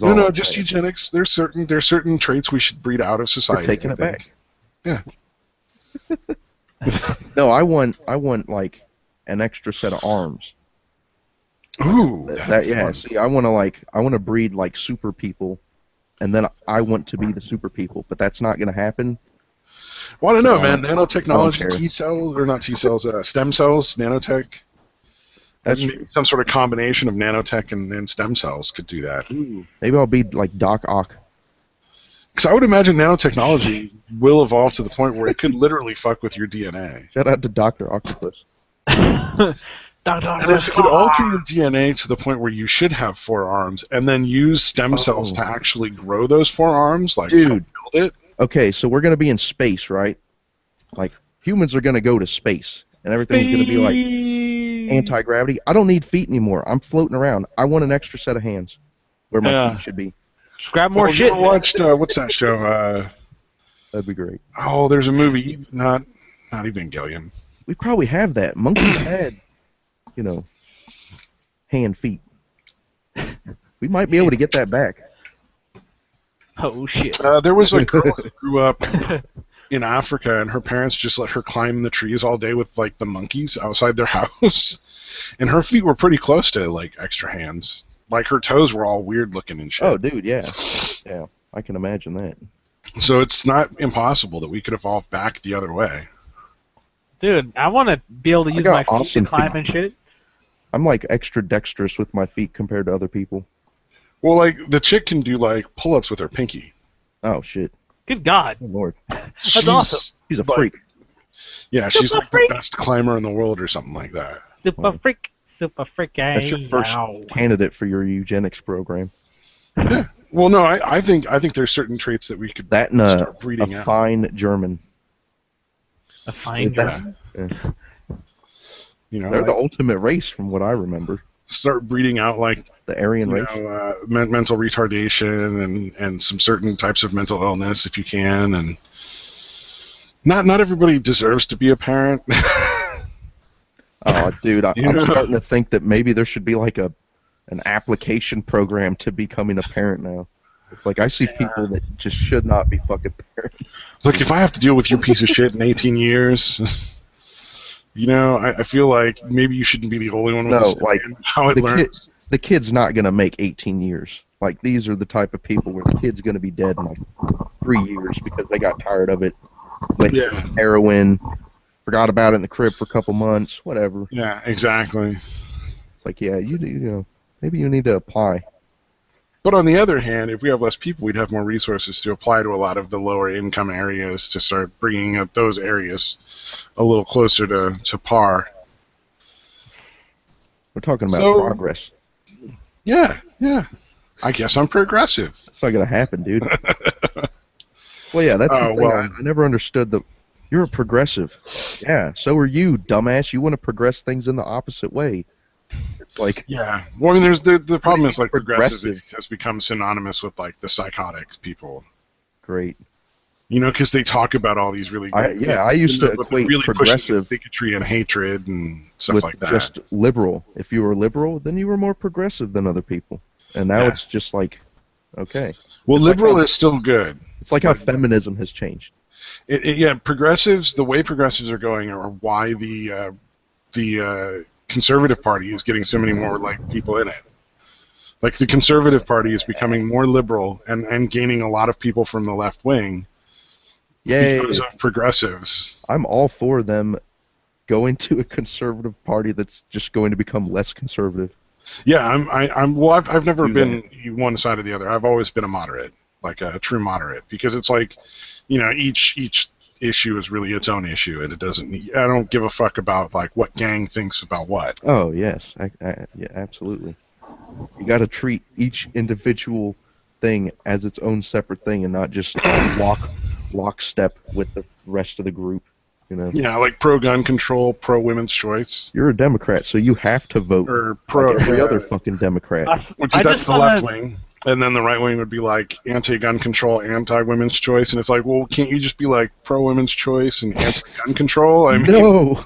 Speaker 1: No, just eugenics. There's certain traits we should breed out of society.
Speaker 2: We're taking it back.
Speaker 1: Yeah.
Speaker 2: No, I want like an extra set of arms.
Speaker 1: Ooh.
Speaker 2: Yeah. See, I want to breed like super people, and then I want to be the super people, but that's not gonna happen.
Speaker 1: Well, I don't know, man. Nanotechnology, stem cells, nanotech. That's some sort of combination of nanotech and stem cells could do that.
Speaker 2: Ooh. Maybe I'll be like Doc Ock.
Speaker 1: Because I would imagine nanotechnology will evolve to the point where it could literally fuck with your DNA.
Speaker 2: Shout out to Dr. Octopus.
Speaker 1: And if it could alter your DNA to the point where you should have 4 arms, and then use stem cells to actually grow those 4 arms, like build it.
Speaker 2: Okay, so we're gonna be in space, right? Like humans are gonna go to space, and everything's gonna be like anti-gravity. I don't need feet anymore. I'm floating around. I want an extra set of hands where my feet should be.
Speaker 3: Just grab more shit.
Speaker 1: I watched what's that show?
Speaker 2: That'd be great.
Speaker 1: Oh, there's a movie, not Evangelion.
Speaker 2: We probably have that. Monkeys had, hand feet. We might be able to get that back.
Speaker 3: Oh shit.
Speaker 1: There was a girl that grew up in Africa, and her parents just let her climb in the trees all day with like the monkeys outside their house, and her feet were pretty close to like extra hands. Like her toes were all weird looking and shit.
Speaker 2: Oh, dude, yeah, I can imagine that.
Speaker 1: So it's not impossible that we could evolve back the other way.
Speaker 3: Dude, I want to be able to use my feet to climb and shit.
Speaker 2: I'm like extra dexterous with my feet compared to other people.
Speaker 1: Well, like the chick can do like pull-ups with her pinky.
Speaker 2: Oh shit.
Speaker 3: Good God.
Speaker 2: Oh, Lord.
Speaker 3: That's awesome.
Speaker 2: She's a freak.
Speaker 1: Yeah, she's like the best climber in the world or something like that.
Speaker 3: Super freak.
Speaker 2: That's your first candidate for your eugenics program.
Speaker 1: Yeah. Well, no, I think there's certain traits that we could start breeding out.
Speaker 2: Fine German.
Speaker 3: A fine German.
Speaker 2: Yeah. They're the ultimate race, from what I remember.
Speaker 1: Start breeding out like
Speaker 2: the Aryan race.
Speaker 1: Mental retardation and some certain types of mental illness, if you can, and not everybody deserves to be a parent.
Speaker 2: Oh, dude, I'm starting to think that maybe there should be like an application program to becoming a parent now. It's like I see people that just should not be fucking parents.
Speaker 1: Look, if I have to deal with your piece of shit in 18 years, I feel like maybe you shouldn't be the only one with how it learns.
Speaker 2: The kid's not going to make 18 years. Like, these are the type of people where the kid's going to be dead in like 3 years because they got tired of it, went heroin, forgot about it in the crib for a couple months, whatever.
Speaker 1: Yeah, exactly.
Speaker 2: It's like, yeah, you Maybe you need to apply.
Speaker 1: But on the other hand, if we have less people, we'd have more resources to apply to a lot of the lower income areas to start bringing up those areas a little closer to par.
Speaker 2: We're talking about progress.
Speaker 1: Yeah. I guess I'm progressive.
Speaker 2: That's not going to happen, dude. Well, yeah, that's the thing. I never understood you're a progressive. Yeah, so are you, dumbass. You want to progress things in the opposite way. It's like...
Speaker 1: Yeah. Well, I mean, the problem is, like, progressive has become synonymous with, like, the psychotic people.
Speaker 2: Great.
Speaker 1: You know, because they talk about all these really...
Speaker 2: I used to equate really progressive...
Speaker 1: bigotry and hatred and stuff
Speaker 2: with
Speaker 1: like that.
Speaker 2: Just liberal. If you were liberal, then you were more progressive than other people. And now it's just like, okay.
Speaker 1: Well,
Speaker 2: it's
Speaker 1: liberal
Speaker 2: like
Speaker 1: is still good.
Speaker 2: It's like how feminism has changed.
Speaker 1: Progressives, the way progressives are going are why the Conservative Party is getting so many more like people in it. Like the Conservative Party is becoming more liberal and gaining a lot of people from the left wing.
Speaker 2: Yay.
Speaker 1: Because of progressives.
Speaker 2: I'm all for them going to a conservative party that's just going to become less conservative.
Speaker 1: Yeah, I've never been one side or the other. I've always been a moderate, like a true moderate, because it's like, you know, each issue is really its own issue, and I don't give a fuck about like what gang thinks about what.
Speaker 2: Oh yes, yeah, absolutely. You got to treat each individual thing as its own separate thing, and not just lockstep with the rest of the group. You know?
Speaker 1: Yeah, like pro-gun control, pro-women's choice.
Speaker 2: You're a Democrat, so you have to vote
Speaker 1: or pro
Speaker 2: like every other fucking Democrat.
Speaker 1: That's the left wing. And then the right wing would be like anti-gun control, anti-women's choice. And it's like, well, can't you just be like pro-women's choice and anti-gun control? I mean,
Speaker 2: no!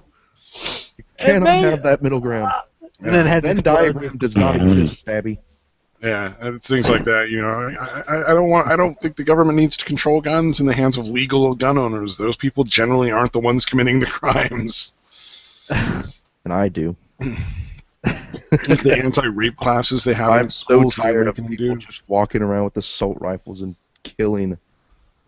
Speaker 2: You cannot have that middle ground.
Speaker 3: And then
Speaker 2: Venn diagram does not exist, Abby.
Speaker 1: Yeah, and things like that. You know, I don't think the government needs to control guns in the hands of legal gun owners. Those people generally aren't the ones committing the crimes.
Speaker 2: And I do.
Speaker 1: The anti-rape classes they have
Speaker 2: I'm
Speaker 1: in schools.
Speaker 2: So tired of people just walking around with assault rifles and killing.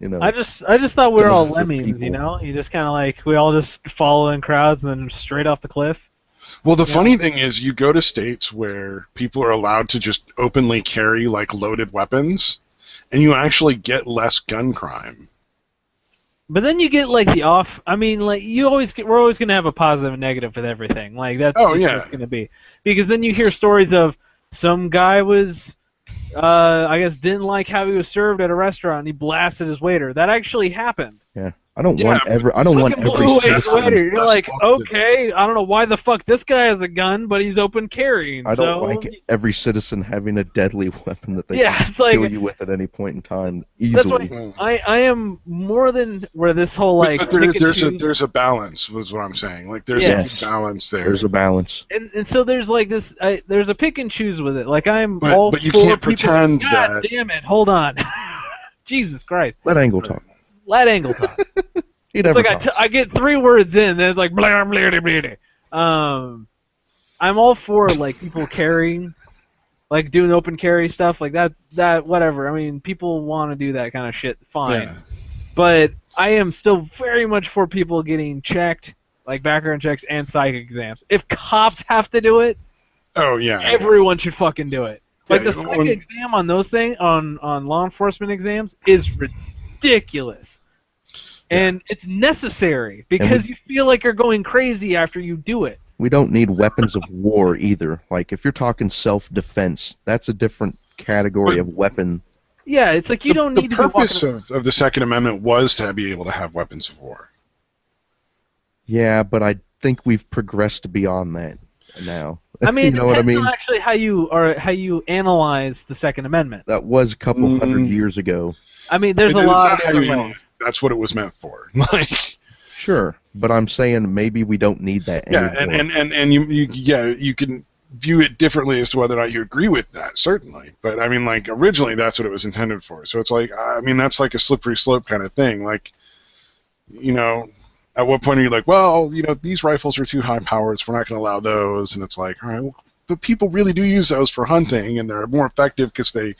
Speaker 2: You know.
Speaker 3: I just thought we were all lemmings. You know, you just kind of like we all just follow in crowds and then straight off the cliff.
Speaker 1: Well, the funny thing is, you go to states where people are allowed to just openly carry like loaded weapons, and you actually get less gun crime.
Speaker 3: But then you get like the off. I mean, like we're always going to have a positive and negative with everything. Like that's what it's going to be. Because then you hear stories of some guy was, I guess, didn't like how he was served at a restaurant, and he blasted his waiter. That actually happened.
Speaker 2: Yeah. I don't want every
Speaker 3: citizen. You're like, okay, I don't know why the fuck this guy has a gun, but he's open carrying.
Speaker 2: I don't like every citizen having a deadly weapon that they can kill you with at any point in time easily.
Speaker 3: That's why I am more than where this whole like.
Speaker 1: But there's a balance, was what I'm saying. Like there's a balance there.
Speaker 2: There's a balance.
Speaker 3: And so there's like this. There's a pick and choose with it. Like but
Speaker 1: you can't pretend that.
Speaker 3: God damn it! Hold on. Jesus Christ.
Speaker 2: Let Angle talk.
Speaker 3: Let Angle talk. It's like I get 3 words in, and it's like blah blah blah blah. I'm all for like people carrying, like doing open carry stuff like that whatever. I mean, people want to do that kind of shit, fine. Yeah. But I am still very much for people getting checked, like background checks and psych exams. If cops have to do it, everyone should fucking do it. Like the psych exam on those things on law enforcement exams is ridiculous. And it's necessary because you feel like you're going crazy after you do it.
Speaker 2: We don't need weapons of war either. Like, if you're talking self-defense, that's a different category of weapon.
Speaker 3: Yeah, it's like you don't need to be walking...
Speaker 1: The purpose of the Second Amendment was to be able to have weapons of war.
Speaker 2: Yeah, but I think we've progressed beyond that now.
Speaker 3: I mean,
Speaker 2: you know what I mean?
Speaker 3: On actually how you analyze the Second Amendment.
Speaker 2: That was a couple hundred years ago.
Speaker 3: I mean, there's a lot of different ways.
Speaker 1: That's what it was meant for. Like,
Speaker 2: sure, but I'm saying maybe we don't need that anymore.
Speaker 1: And you can view it differently as to whether or not you agree with that, certainly. But I mean, like, originally that's what it was intended for. So it's like, I mean, that's like a slippery slope kind of thing. Like, you know, at what point are you like, well, you know, these rifles are too high powered, so we're not going to allow those. And it's like, all right, well, but people really do use those for hunting, and they're more effective because they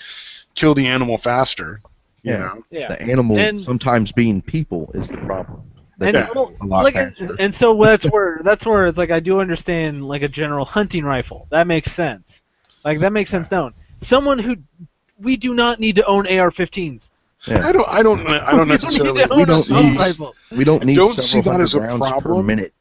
Speaker 1: kill the animal faster. You know?
Speaker 2: The animal sometimes being people is the problem.
Speaker 3: And so that's where it's like I do understand like a general hunting rifle. That makes sense. Like that makes sense. We do not need to own AR-15s.
Speaker 2: Yeah.
Speaker 1: I don't necessarily.
Speaker 2: We don't need
Speaker 1: see that as a
Speaker 2: rounds per minute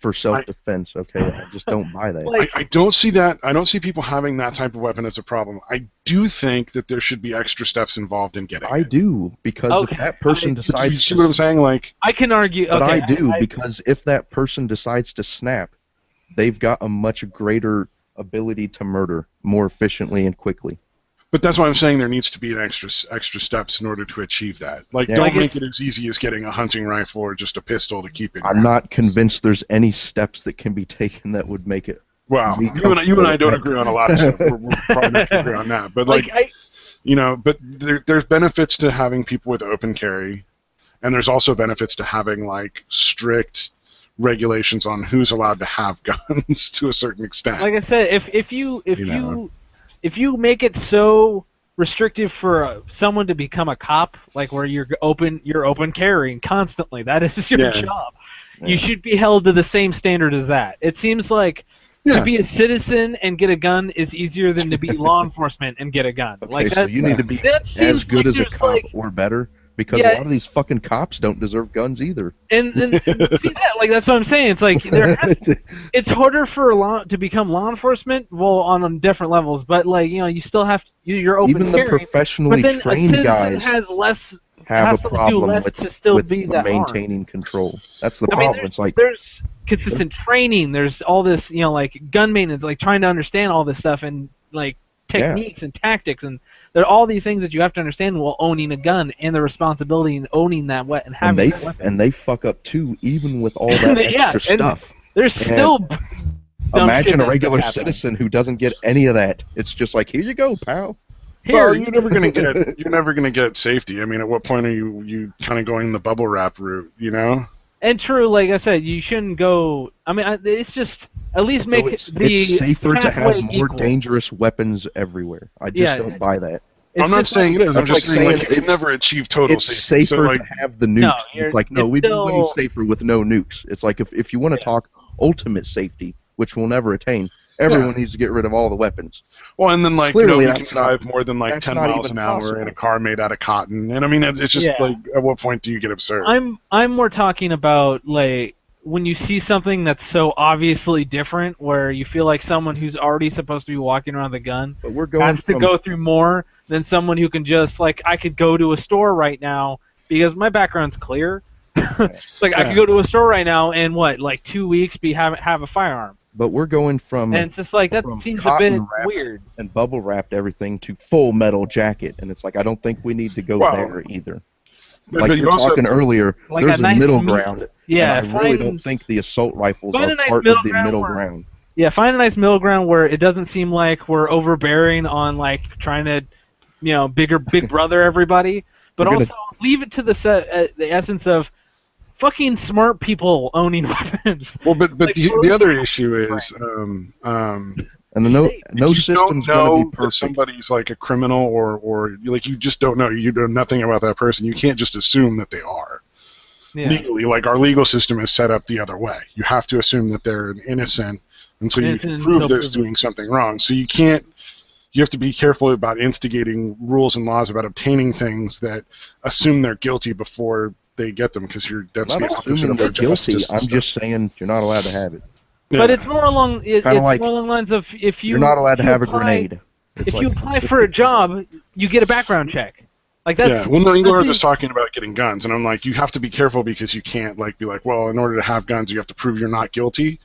Speaker 2: for self-defense. Okay, I just don't buy that.
Speaker 1: I don't see that. I don't see people having that type of weapon as a problem. I do think that there should be extra steps involved in getting it.
Speaker 2: I do, because if that person decides
Speaker 1: you see what I'm saying? Like,
Speaker 3: I can argue.
Speaker 2: But I do, because if that person decides to snap, they've got a much greater ability to murder more efficiently and quickly.
Speaker 1: But that's why I'm saying there needs to be an extra steps in order to achieve that. Like, don't make it as easy as getting a hunting rifle or just a pistol to keep it.
Speaker 2: I'm not convinced there's any steps that can be taken that would make it.
Speaker 1: Well, you and I don't agree on a lot of stuff. We're probably not going to agree on that. But but there's benefits to having people with open carry, and there's also benefits to having like strict regulations on who's allowed to have guns to a certain extent.
Speaker 3: Like I said, if you make it so restrictive for someone to become a cop, like where you're open carrying constantly, that is your job. Yeah. You should be held to the same standard as that. It seems like to be a citizen and get a gun is easier than to be law enforcement and get a gun.
Speaker 2: Okay,
Speaker 3: like
Speaker 2: so you need to be as good as a cop or better. Because a lot of these fucking cops don't deserve guns either.
Speaker 3: And see that, like that's what I'm saying. It's like it's harder to become law enforcement, well, on different levels. But like you still have you're open
Speaker 2: even
Speaker 3: carrying.
Speaker 2: The professionally
Speaker 3: but then
Speaker 2: trained
Speaker 3: a
Speaker 2: guys
Speaker 3: has
Speaker 2: a problem with
Speaker 3: maintaining
Speaker 2: control. That's the problem.
Speaker 3: It's like there's consistent training. There's all this, like gun maintenance, like trying to understand all this stuff and like techniques and tactics and. There are all these things that you have to understand while owning a gun and the responsibility in owning that weapon and having that weapon.
Speaker 2: And they fuck up too, even with all that extra stuff.
Speaker 3: There's still
Speaker 2: imagine a regular citizen who doesn't get any of that. It's just like, here you go, pal.
Speaker 1: Well, you're never gonna get safety. I mean, at what point are you kind of going the bubble wrap route?
Speaker 3: And true, like I said, you shouldn't go. I mean, it's just at least make
Speaker 2: it's safer to have more dangerous weapons everywhere. I just don't buy that.
Speaker 1: I'm not saying it is. I'm just saying it can never achieve total safety.
Speaker 2: It's safer to have the nukes. It's like, no, we'd be way safer with no nukes. It's like if you want to talk ultimate safety, which we'll never attain, everyone needs to get rid of all the weapons.
Speaker 1: Well, and then clearly you can drive more than 10 miles an hour in a car made out of cotton. And I mean, it's just like, at what point do you get absurd?
Speaker 3: I'm more talking about like when you see something that's so obviously different, where you feel like someone who's already supposed to be walking around with a gun has to go through more than someone who can just like, I could go to a store right now because my background's clear. I could go to a store right now and 2 weeks have a firearm.
Speaker 2: But we're going from
Speaker 3: and it's just like that seems a bit weird
Speaker 2: and bubble wrapped everything to full metal jacket, and it's like I don't think we need to go there either. Like you were talking earlier, there's a middle ground.
Speaker 3: Yeah,
Speaker 2: I really don't think the assault rifles are part of the middle ground.
Speaker 3: Yeah, find a nice middle ground where it doesn't seem like we're overbearing on trying to, big brother everybody, but also leave it to the essence of fucking smart people owning weapons.
Speaker 1: Well, but the other issue is,
Speaker 2: and no system's going to be perfect.
Speaker 1: Somebody's like a criminal or you just don't know. You know nothing about that person. You can't just assume that they are. Yeah. Legally, our legal system is set up the other way. You have to assume that they're innocent until you can prove they're doing something wrong. So you can't. You have to be careful about instigating rules and laws about obtaining things that assume they're guilty before they get them, because that's the opposite of
Speaker 2: guilty. I'm just saying you're not allowed to have it.
Speaker 3: Yeah. But it's more along more along the lines of
Speaker 2: you're not allowed to have a grenade.
Speaker 3: If you apply for a job, you get a background check. That's
Speaker 1: Well, no, Inglar was talking about getting guns, and I'm like, you have to be careful because you can't be like, well, in order to have guns, you have to prove you're not guilty.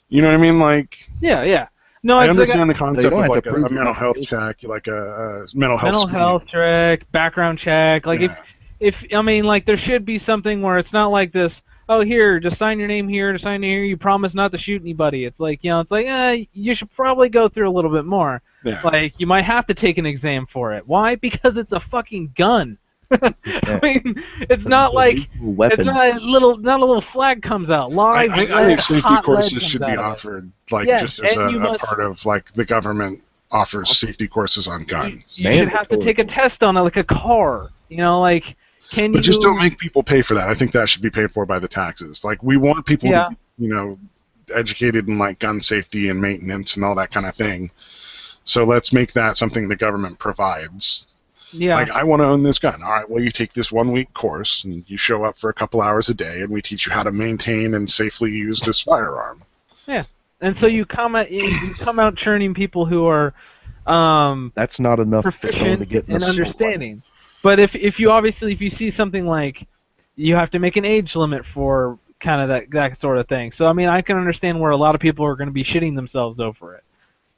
Speaker 1: You know what I mean?
Speaker 3: Yeah. No,
Speaker 1: I understand the concept of a mental health check, like a mental health
Speaker 3: check, background check. If there should be something where it's not like this. Oh, here, just sign your name here, sign here. You promise not to shoot anybody. It's you should probably go through a little bit more. Yeah. You might have to take an exam for it. Why? Because it's a fucking gun. I mean, it's not like it's not a little flag comes out.
Speaker 1: I think safety courses should be offered, just as a part of the government offers safety courses on guns.
Speaker 3: You should have to take a test on a car.
Speaker 1: But just don't make people pay for that. I think that should be paid for by the taxes. We want people to be, educated in gun safety and maintenance and all that kind of thing. So let's make that something the government provides.
Speaker 3: Yeah.
Speaker 1: Like, I want to own this gun. All right, well, you take this 1-week course, and you show up for a couple hours a day, and we teach you how to maintain and safely use this firearm.
Speaker 3: Yeah. And so you come out churning people who are
Speaker 2: that's not enough
Speaker 3: proficient
Speaker 2: to get
Speaker 3: in understanding. But if you see something like you have to make an age limit for kind of that sort of thing. So I mean, I can understand where a lot of people are going to be shitting themselves over it,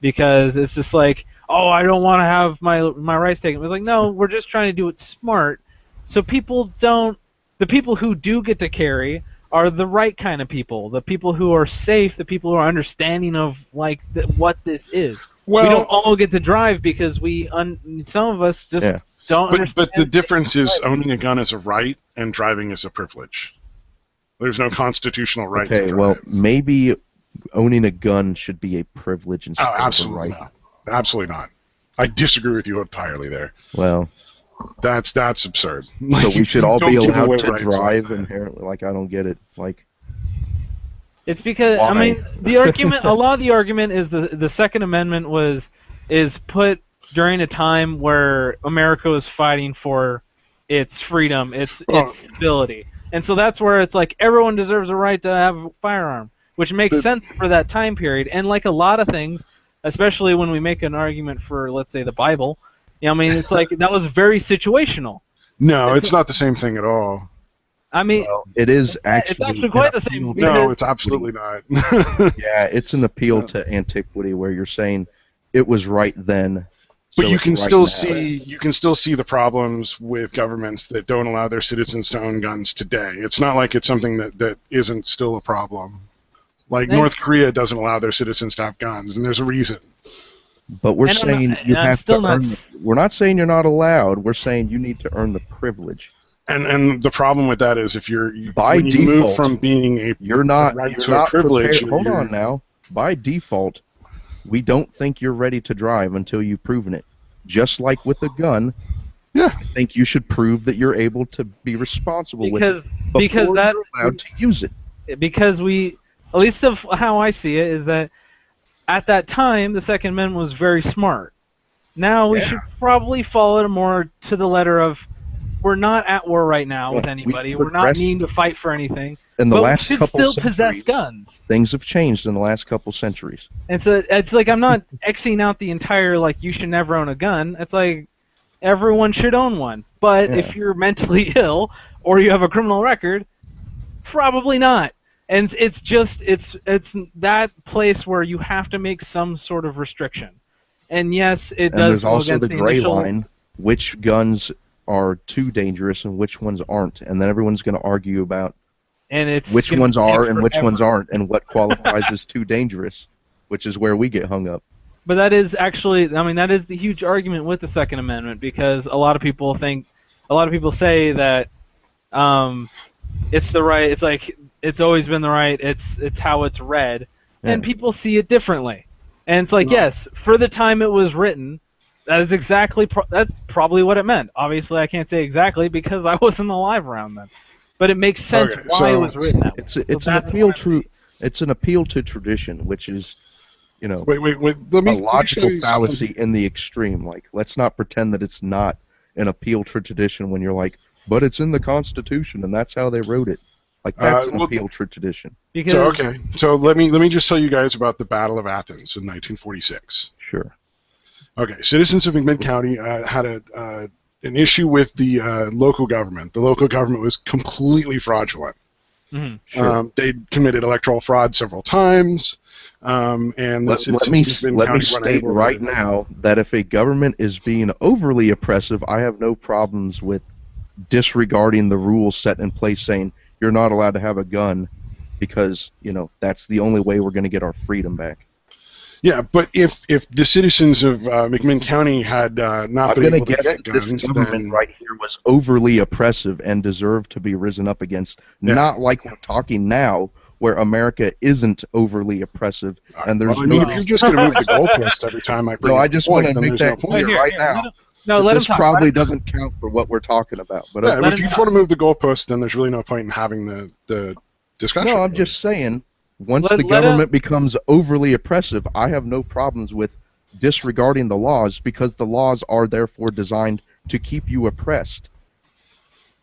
Speaker 3: because it's just like, oh, I don't want to have my rights taken. It's like, no, we're just trying to do it smart, so the people who do get to carry are the right kind of people, the people who are safe, the people who are understanding of like what this is. Well, we don't all get to drive because some of us just don't understand.
Speaker 1: But the difference is owning a gun is a right and driving is a privilege. There's no constitutional right to drive.
Speaker 2: Well, maybe owning a gun should be a privilege instead of a right.
Speaker 1: Not. Absolutely not. I disagree with you entirely there.
Speaker 2: Well,
Speaker 1: that's absurd.
Speaker 2: So we should all be allowed to drive inherently. Like, I don't get it. Like,
Speaker 3: it's because I mean the argument. A lot of the argument is the Second Amendment is put during a time where America was fighting for its freedom, its stability, and so that's where it's like everyone deserves a right to have a firearm, which makes sense for that time period. And like a lot of things, especially when we make an argument for, let's say, the Bible, I mean, it's like that was very situational.
Speaker 1: No, it's not the same thing at all.
Speaker 3: I mean,
Speaker 2: it is actually.
Speaker 3: It's actually quite the same.
Speaker 1: No, it's absolutely not.
Speaker 2: Yeah, it's an appeal to antiquity where you're saying it was right then.
Speaker 1: But you can still see the problems with governments that don't allow their citizens to own guns today. It's not like it's something that isn't still a problem. Like North Korea doesn't allow their citizens to have guns, and there's a reason.
Speaker 2: But we're saying you have to earn. We're not saying you're not allowed. We're saying you need to earn the privilege.
Speaker 1: And the problem with that is if you move from being a right to a privilege.
Speaker 2: Hold on now. By default, we don't think you're ready to drive until you've proven it. Just like with a gun, I think you should prove that you're able to be responsible with it before you're allowed to use it.
Speaker 3: Because at least of how I see it, is that at that time the Second Amendment was very smart. Now we should probably follow it more to the letter of, we're not at war right now with anybody. We're not needing to fight for anything.
Speaker 2: In the last
Speaker 3: we should still possess guns.
Speaker 2: Things have changed in the last couple centuries.
Speaker 3: And so it's like I'm not Xing out the entire like you should never own a gun. It's like everyone should own one. But if you're mentally ill or you have a criminal record, probably not. And it's that place where you have to make some sort of restriction. And yes, it does.
Speaker 2: And there's also the gray line: which guns are too dangerous and which ones aren't, and then everyone's going to argue about which ones are and which ones aren't, and what qualifies as too dangerous, which is where we get hung up.
Speaker 3: But that is actually, I mean, that is the huge argument with the Second Amendment, because a lot of people say that it's the right. It's like it's always been the right. It's how it's read, and people see it differently. And it's like, yes, for the time it was written, that is that's probably what it meant. Obviously, I can't say exactly because I wasn't alive around then, but it makes sense why it was written that way.
Speaker 2: It's an appeal to tradition, which is, a
Speaker 1: logical
Speaker 2: fallacy in the extreme. Like, let's not pretend that it's not an appeal to tradition when you're like, but it's in the Constitution and that's how they wrote it. Like, that's an appeal to tradition.
Speaker 1: So let me just tell you guys about the Battle of Athens in 1946.
Speaker 2: Sure.
Speaker 1: Okay, citizens of McMinn County had an issue with the local government. The local government was completely fraudulent.
Speaker 3: Mm-hmm. Sure.
Speaker 1: They committed electoral fraud several times. And
Speaker 2: let me state right now that if a government is being overly oppressive, I have no problems with disregarding the rules set in place, saying you're not allowed to have a gun because that's the only way we're going to get our freedom back.
Speaker 1: Yeah, but if the citizens of McMinn County had not been able to get guns,
Speaker 2: this government right here was overly oppressive and deserved to be risen up against. Not like we're talking now, where America isn't overly oppressive, and there's
Speaker 1: if you're just going to move the goalpost every time I bring
Speaker 2: I just want to make that clear right now. This probably doesn't count for what we're talking about. But
Speaker 1: if you just want to move the goalpost, then there's really no point in having the discussion.
Speaker 2: No, I'm just saying. Once the government becomes overly oppressive, I have no problems with disregarding the laws because the laws are therefore designed to keep you oppressed.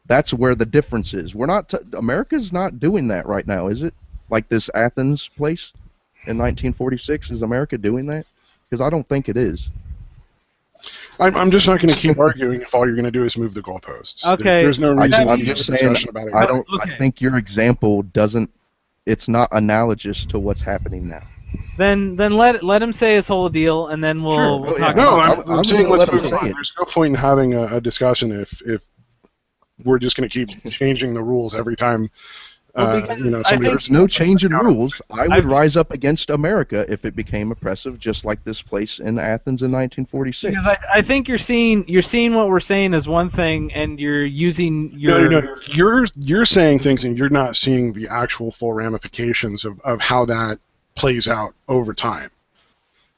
Speaker 2: That's where the difference is. America's not doing that right now, is it? Like this Athens place in 1946, is America doing that? Because I don't think it is.
Speaker 1: I'm just not going to keep arguing if all you're going to do is move the goalposts.
Speaker 3: Okay.
Speaker 1: There's no reason
Speaker 2: I'm
Speaker 1: to
Speaker 2: just
Speaker 1: have a
Speaker 2: saying,
Speaker 1: discussion about it.
Speaker 2: I think your example doesn't. It's not analogous to what's happening now.
Speaker 3: Then let him say his whole deal, and then we'll talk.
Speaker 1: No,
Speaker 3: about
Speaker 1: I'm saying let's move on. There's no point in having a discussion if we're just going to keep changing the rules every time.
Speaker 2: There's no change in rules. I would rise up against America if it became oppressive, just like this place in Athens in 1946.
Speaker 3: Because I think you're seeing what we're saying as one thing, and you're using your.
Speaker 1: No. You're saying things, and you're not seeing the actual full ramifications of how that plays out over time.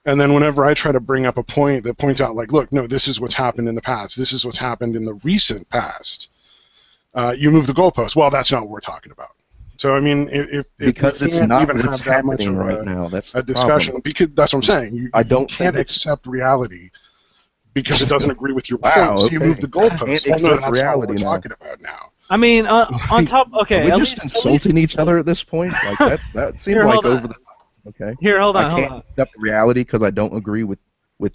Speaker 1: And then whenever I try to bring up a point that points out, like, look, no, this is what's happened in the past. This is what's happened in the recent past. You move the goalpost. Well, that's not what we're talking about. So I mean, if
Speaker 2: because
Speaker 1: you
Speaker 2: it's
Speaker 1: can't
Speaker 2: not
Speaker 1: even
Speaker 2: what's
Speaker 1: have that much
Speaker 2: happening
Speaker 1: of
Speaker 2: right now. That's the
Speaker 1: discussion.
Speaker 2: problem.
Speaker 1: Because that's what I'm saying.
Speaker 2: I don't
Speaker 1: can't accept reality because it doesn't agree with your
Speaker 2: Wow,
Speaker 1: points. So you
Speaker 2: okay.
Speaker 1: move the goalpost.
Speaker 2: Can't
Speaker 1: Well, no,
Speaker 2: accept
Speaker 1: that's
Speaker 2: reality
Speaker 1: not what we're
Speaker 2: now.
Speaker 1: talking about now.
Speaker 3: I mean, on top. Okay,
Speaker 2: Are we just insulting each other at this point? Like that seems like over the. Okay.
Speaker 3: Here, hold on.
Speaker 2: I can't accept reality because I don't agree with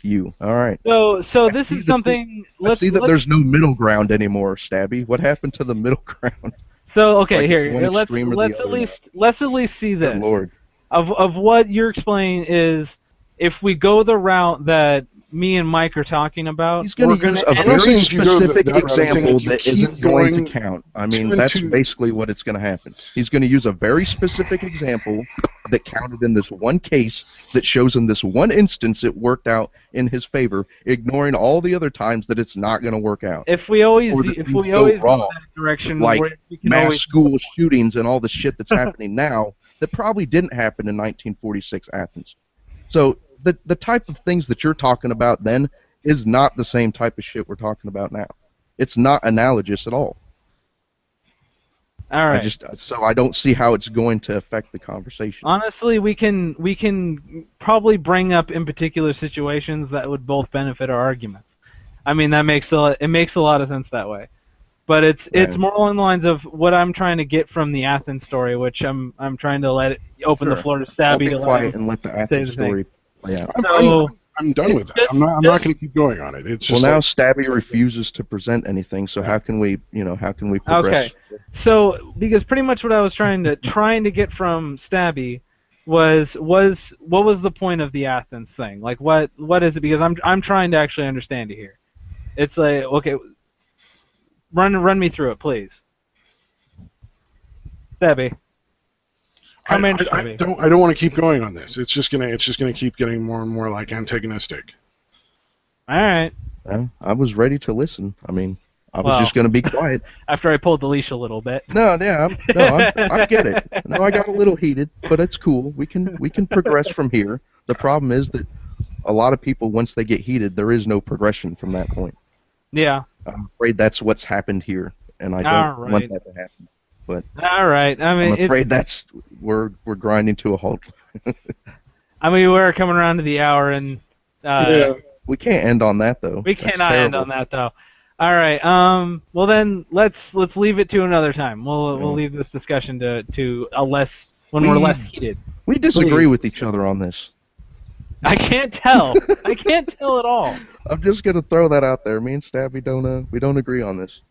Speaker 2: you. All right.
Speaker 3: So this is something.
Speaker 2: I see that there's no middle ground anymore, Stabby. What happened to the middle ground?
Speaker 3: So okay,
Speaker 2: Like
Speaker 3: here let's at least see this.
Speaker 2: Good Lord.
Speaker 3: Of what you're explaining is, if we go the route that me and Mike are talking about,
Speaker 2: he's going to use a very specific example that isn't going to count. I mean, that's basically what it's going to happen. He's going to use a very specific example that counted in this one case that shows in this one instance it worked out in his favor, ignoring all the other times that it's not going to work out.
Speaker 3: If we always go that direction,
Speaker 2: like
Speaker 3: we can
Speaker 2: mass
Speaker 3: always
Speaker 2: school shootings and all the shit that's happening now that probably didn't happen in 1946 Athens. So the type of things that you're talking about then is not the same type of shit we're talking about now. It's not analogous at all.
Speaker 3: All right.
Speaker 2: So I don't see how it's going to affect the conversation.
Speaker 3: Honestly, we can probably bring up in particular situations that would both benefit our arguments. I mean, it makes a lot of sense that way. But it's more along the lines of what I'm trying to get from the Athens story, which I'm trying to let it open the floor to Stabby to
Speaker 2: quiet and let the Athens story play out.
Speaker 1: I'm done with that. I'm not going to keep going on it. It's just
Speaker 2: now Stabby refuses to present anything. So how can we progress?
Speaker 3: Okay. So because pretty much what I was trying to get from Stabby was what was the point of the Athens thing? Like what is it? Because I'm trying to actually understand it here. It's like, okay, run me through it, please. Stabby.
Speaker 1: I don't want to keep going on this. It's just gonna keep getting more and more like antagonistic.
Speaker 3: All right.
Speaker 2: Well, I was ready to listen. I mean, I was just gonna be quiet.
Speaker 3: After I pulled the leash a little bit.
Speaker 2: I get it. No, I got a little heated, but it's cool. We can progress from here. The problem is that a lot of people, once they get heated, there is no progression from that point.
Speaker 3: Yeah.
Speaker 2: I'm afraid that's what's happened here, and I don't want that to happen. But
Speaker 3: all right, I mean,
Speaker 2: I'm afraid we're grinding to a halt.
Speaker 3: I mean, we're coming around to the hour, and
Speaker 2: we can't end on that though.
Speaker 3: We cannot end on that though. All right. Well then, let's leave it to another time. We'll leave this discussion to we're less heated.
Speaker 2: We disagree with each other on this.
Speaker 3: I can't tell. I can't tell at all.
Speaker 2: I'm just gonna throw that out there. Me and Stabby don't agree on this.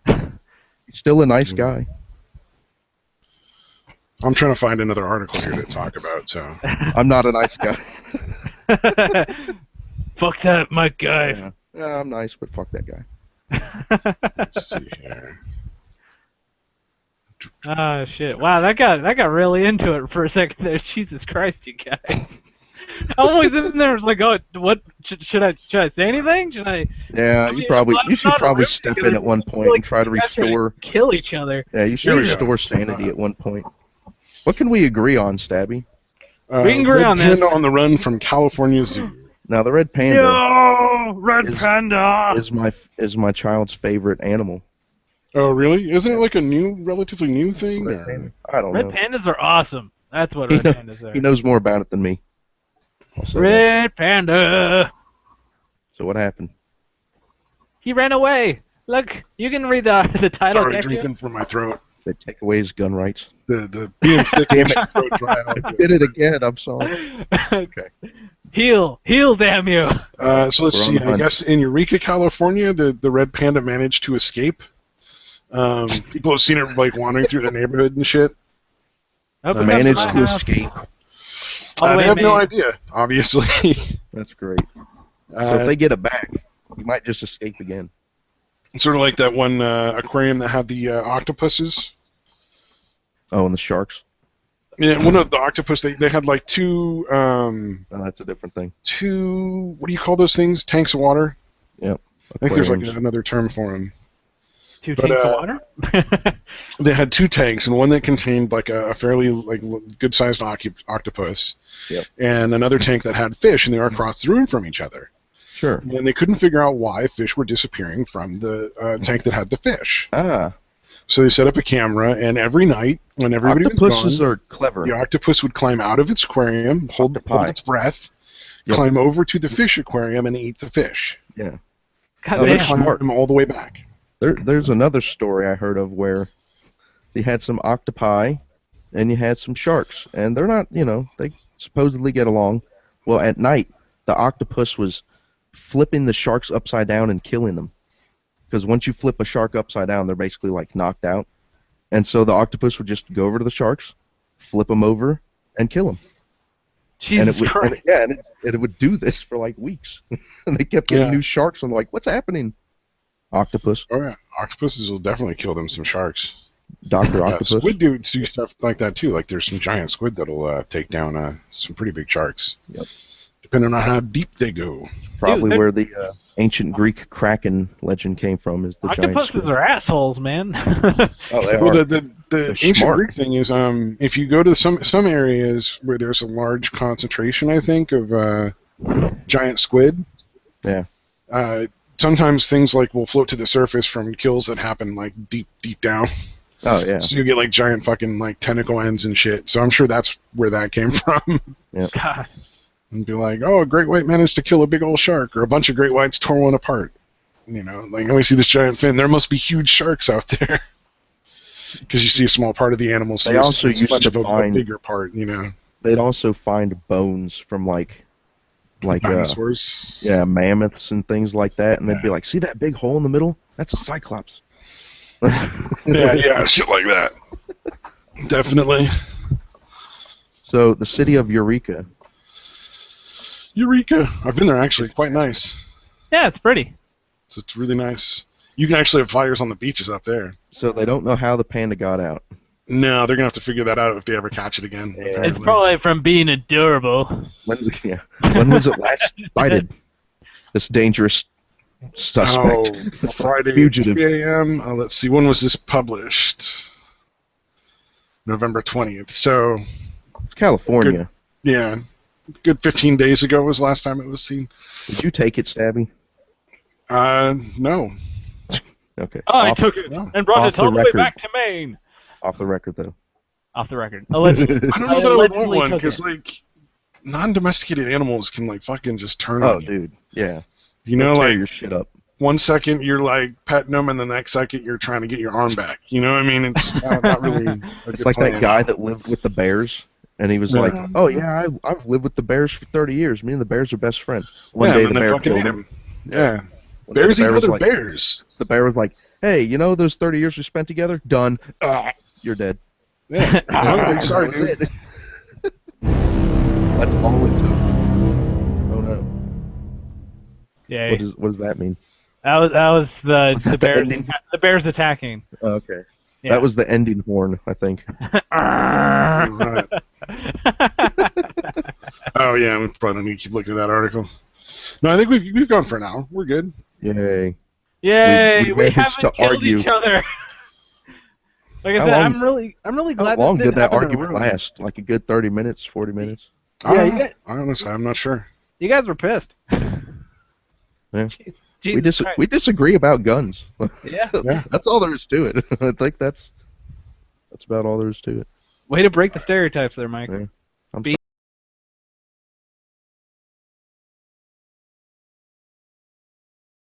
Speaker 2: He's still a nice guy.
Speaker 1: I'm trying to find another article here to talk about, so...
Speaker 2: I'm not a nice guy.
Speaker 3: Fuck that, Mike guy.
Speaker 2: Yeah, I'm nice, but fuck that guy.
Speaker 1: Let's see here.
Speaker 3: Oh, shit. Wow, that got really into it for a second there. Jesus Christ, you guys. I always in there was like, oh, what should I say anything? Should I?
Speaker 2: Yeah, you should probably step in at one point and try to restore.
Speaker 3: Kill each other.
Speaker 2: Yeah, you should restore sanity at one point. What can we agree on, Stabby?
Speaker 3: We can agree on this.
Speaker 1: Red Panda on the run from California Zoo.
Speaker 2: Now the red panda.
Speaker 3: No, red panda
Speaker 2: is my child's favorite animal.
Speaker 1: Oh really? Isn't it like a relatively new thing?
Speaker 2: I don't know.
Speaker 3: Red pandas are awesome. That's what red pandas are.
Speaker 2: He knows more about it than me.
Speaker 3: Red Panda.
Speaker 2: So what happened?
Speaker 3: He ran away. Look, you can read the title.
Speaker 1: Sorry, drinking from my throat.
Speaker 2: They take away his gun rights.
Speaker 1: The being sick makes your throat dry out.
Speaker 2: Did it again. I'm sorry.
Speaker 3: Okay. Heal, damn you.
Speaker 1: So let's see. I guess in Eureka, California, the red panda managed to escape. People have seen it like wandering through the neighborhood and shit.
Speaker 2: Managed to escape.
Speaker 1: They have no idea, obviously.
Speaker 2: That's great. So if they get it back, you might just escape again.
Speaker 1: Sort of like that one aquarium that had the octopuses.
Speaker 2: Oh, and the sharks?
Speaker 1: Yeah, one of the octopus, they had like two...
Speaker 2: oh, that's a different thing.
Speaker 1: Two... What do you call those things? Tanks of water?
Speaker 2: Yep.
Speaker 1: I think there's like another term for them.
Speaker 3: Two tanks of water?
Speaker 1: They had two tanks, and one that contained like a fairly like good-sized octopus,
Speaker 2: yep,
Speaker 1: and another tank that had fish, and they were across the room from each other.
Speaker 2: Sure.
Speaker 1: And they couldn't figure out why fish were disappearing from the tank that had the fish.
Speaker 2: Ah.
Speaker 1: So they set up a camera, and every night, when everybody was gone,
Speaker 2: octopuses are clever.
Speaker 1: The octopus would climb out of its aquarium, hold its breath, climb over to the fish aquarium, and eat the fish.
Speaker 2: Yeah.
Speaker 1: They're smart. Them all the way back.
Speaker 2: There's another story I heard of where you had some octopi and you had some sharks, and they're not, they supposedly get along. Well, at night, the octopus was flipping the sharks upside down and killing them. Because once you flip a shark upside down, they're basically like knocked out. And so the octopus would just go over to the sharks, flip them over, and kill them.
Speaker 3: Jesus Christ.
Speaker 2: And it would do this for like weeks. And they kept getting new sharks, and they're like, what's happening? Octopus.
Speaker 1: Oh, yeah. Octopuses will definitely kill them some sharks.
Speaker 2: Dr. Octopus.
Speaker 1: Squid do stuff like that, too. Like, there's some giant squid that'll take down some pretty big sharks.
Speaker 2: Yep.
Speaker 1: Depending on how deep they go.
Speaker 2: Probably where the ancient Greek Kraken legend came from is the giant
Speaker 3: octopuses
Speaker 2: squid.
Speaker 3: are assholes, man.
Speaker 1: Oh, they are. Well, the ancient Greek thing is, if you go to some areas where there's a large concentration, I think, of giant squid.
Speaker 2: Yeah.
Speaker 1: Sometimes things like will float to the surface from kills that happen like deep down.
Speaker 2: Oh yeah.
Speaker 1: So you get like giant fucking like tentacle ends and shit. So I'm sure that's where that came from.
Speaker 2: Yeah.
Speaker 3: God.
Speaker 1: And be like, oh, a great white managed to kill a big old shark, or a bunch of great whites tore one apart. Like, we see this giant fin. There must be huge sharks out there. Because you see a small part of the animal, so
Speaker 2: they also used
Speaker 1: much
Speaker 2: to
Speaker 1: of
Speaker 2: find
Speaker 1: a bigger part,
Speaker 2: They'd also find bones from like
Speaker 1: dinosaurs.
Speaker 2: Mammoths and things like that, and they'd be like, see that big hole in the middle? That's a cyclops.
Speaker 1: yeah, shit like that. Definitely.
Speaker 2: So the city of Eureka.
Speaker 1: I've been there, actually. Quite nice.
Speaker 3: Yeah, it's pretty.
Speaker 1: So it's really nice. You can actually have fires on the beaches up there.
Speaker 2: So they don't know how the panda got out.
Speaker 1: No, they're going to have to figure that out if they ever catch it again.
Speaker 2: Yeah.
Speaker 3: It's probably from being adorable.
Speaker 2: When was it last sighted? This dangerous suspect.
Speaker 1: Oh, Friday,
Speaker 2: fugitive.
Speaker 1: 3 a.m. Let's see, when was this published? November 20th. So,
Speaker 2: California.
Speaker 1: Good 15 days ago was the last time it was seen.
Speaker 2: Did you take it, Stabby?
Speaker 1: No.
Speaker 2: Okay.
Speaker 3: I took it and brought it all the way back to Maine.
Speaker 2: Off the record, though.
Speaker 3: Off the record. Allegedly.
Speaker 1: I don't know that I would want one, because, like, non-domesticated animals can, like, fucking just turn on you.
Speaker 2: Oh, dude, yeah.
Speaker 1: Like,
Speaker 2: your shit up.
Speaker 1: 1 second you're, like, petting them, and the next second you're trying to get your arm back. You know what I mean? It's not really
Speaker 2: It's like that guy that lived with the bears, and he was like, oh, yeah, I've lived with the bears for 30 years. Me and the bears are best friends. One day the bear killed him.
Speaker 1: Yeah. Bears eat other bears.
Speaker 2: The bear was like, hey, those 30 years we spent together? Done. You're dead.
Speaker 1: Yeah. I'm hungry. Sorry, dude.
Speaker 2: That's all it took. Oh, no.
Speaker 3: Yeah.
Speaker 2: What does that mean?
Speaker 3: That was the bears. The bears attacking.
Speaker 2: Oh, okay.
Speaker 3: Yeah.
Speaker 2: That was the ending horn, I think.
Speaker 1: Right. Oh, yeah, we probably don't need to keep looking at that article. No, I think we've gone for an hour. We're good.
Speaker 2: Yay.
Speaker 3: Yay, we haven't killed
Speaker 2: argue.
Speaker 3: each other. Like I said, I'm really glad.
Speaker 2: How long did that
Speaker 3: happen
Speaker 2: argument last? Like a good 30 minutes, 40 minutes?
Speaker 3: Yeah,
Speaker 1: honestly, I'm not sure.
Speaker 3: You guys were pissed.
Speaker 2: Yeah.
Speaker 3: Jesus
Speaker 2: we disagree about guns.
Speaker 3: Yeah.
Speaker 2: That's all there is to it. I think that's about all there is to it.
Speaker 3: Way to break the stereotypes there, Mike.
Speaker 2: Yeah. I'm sorry.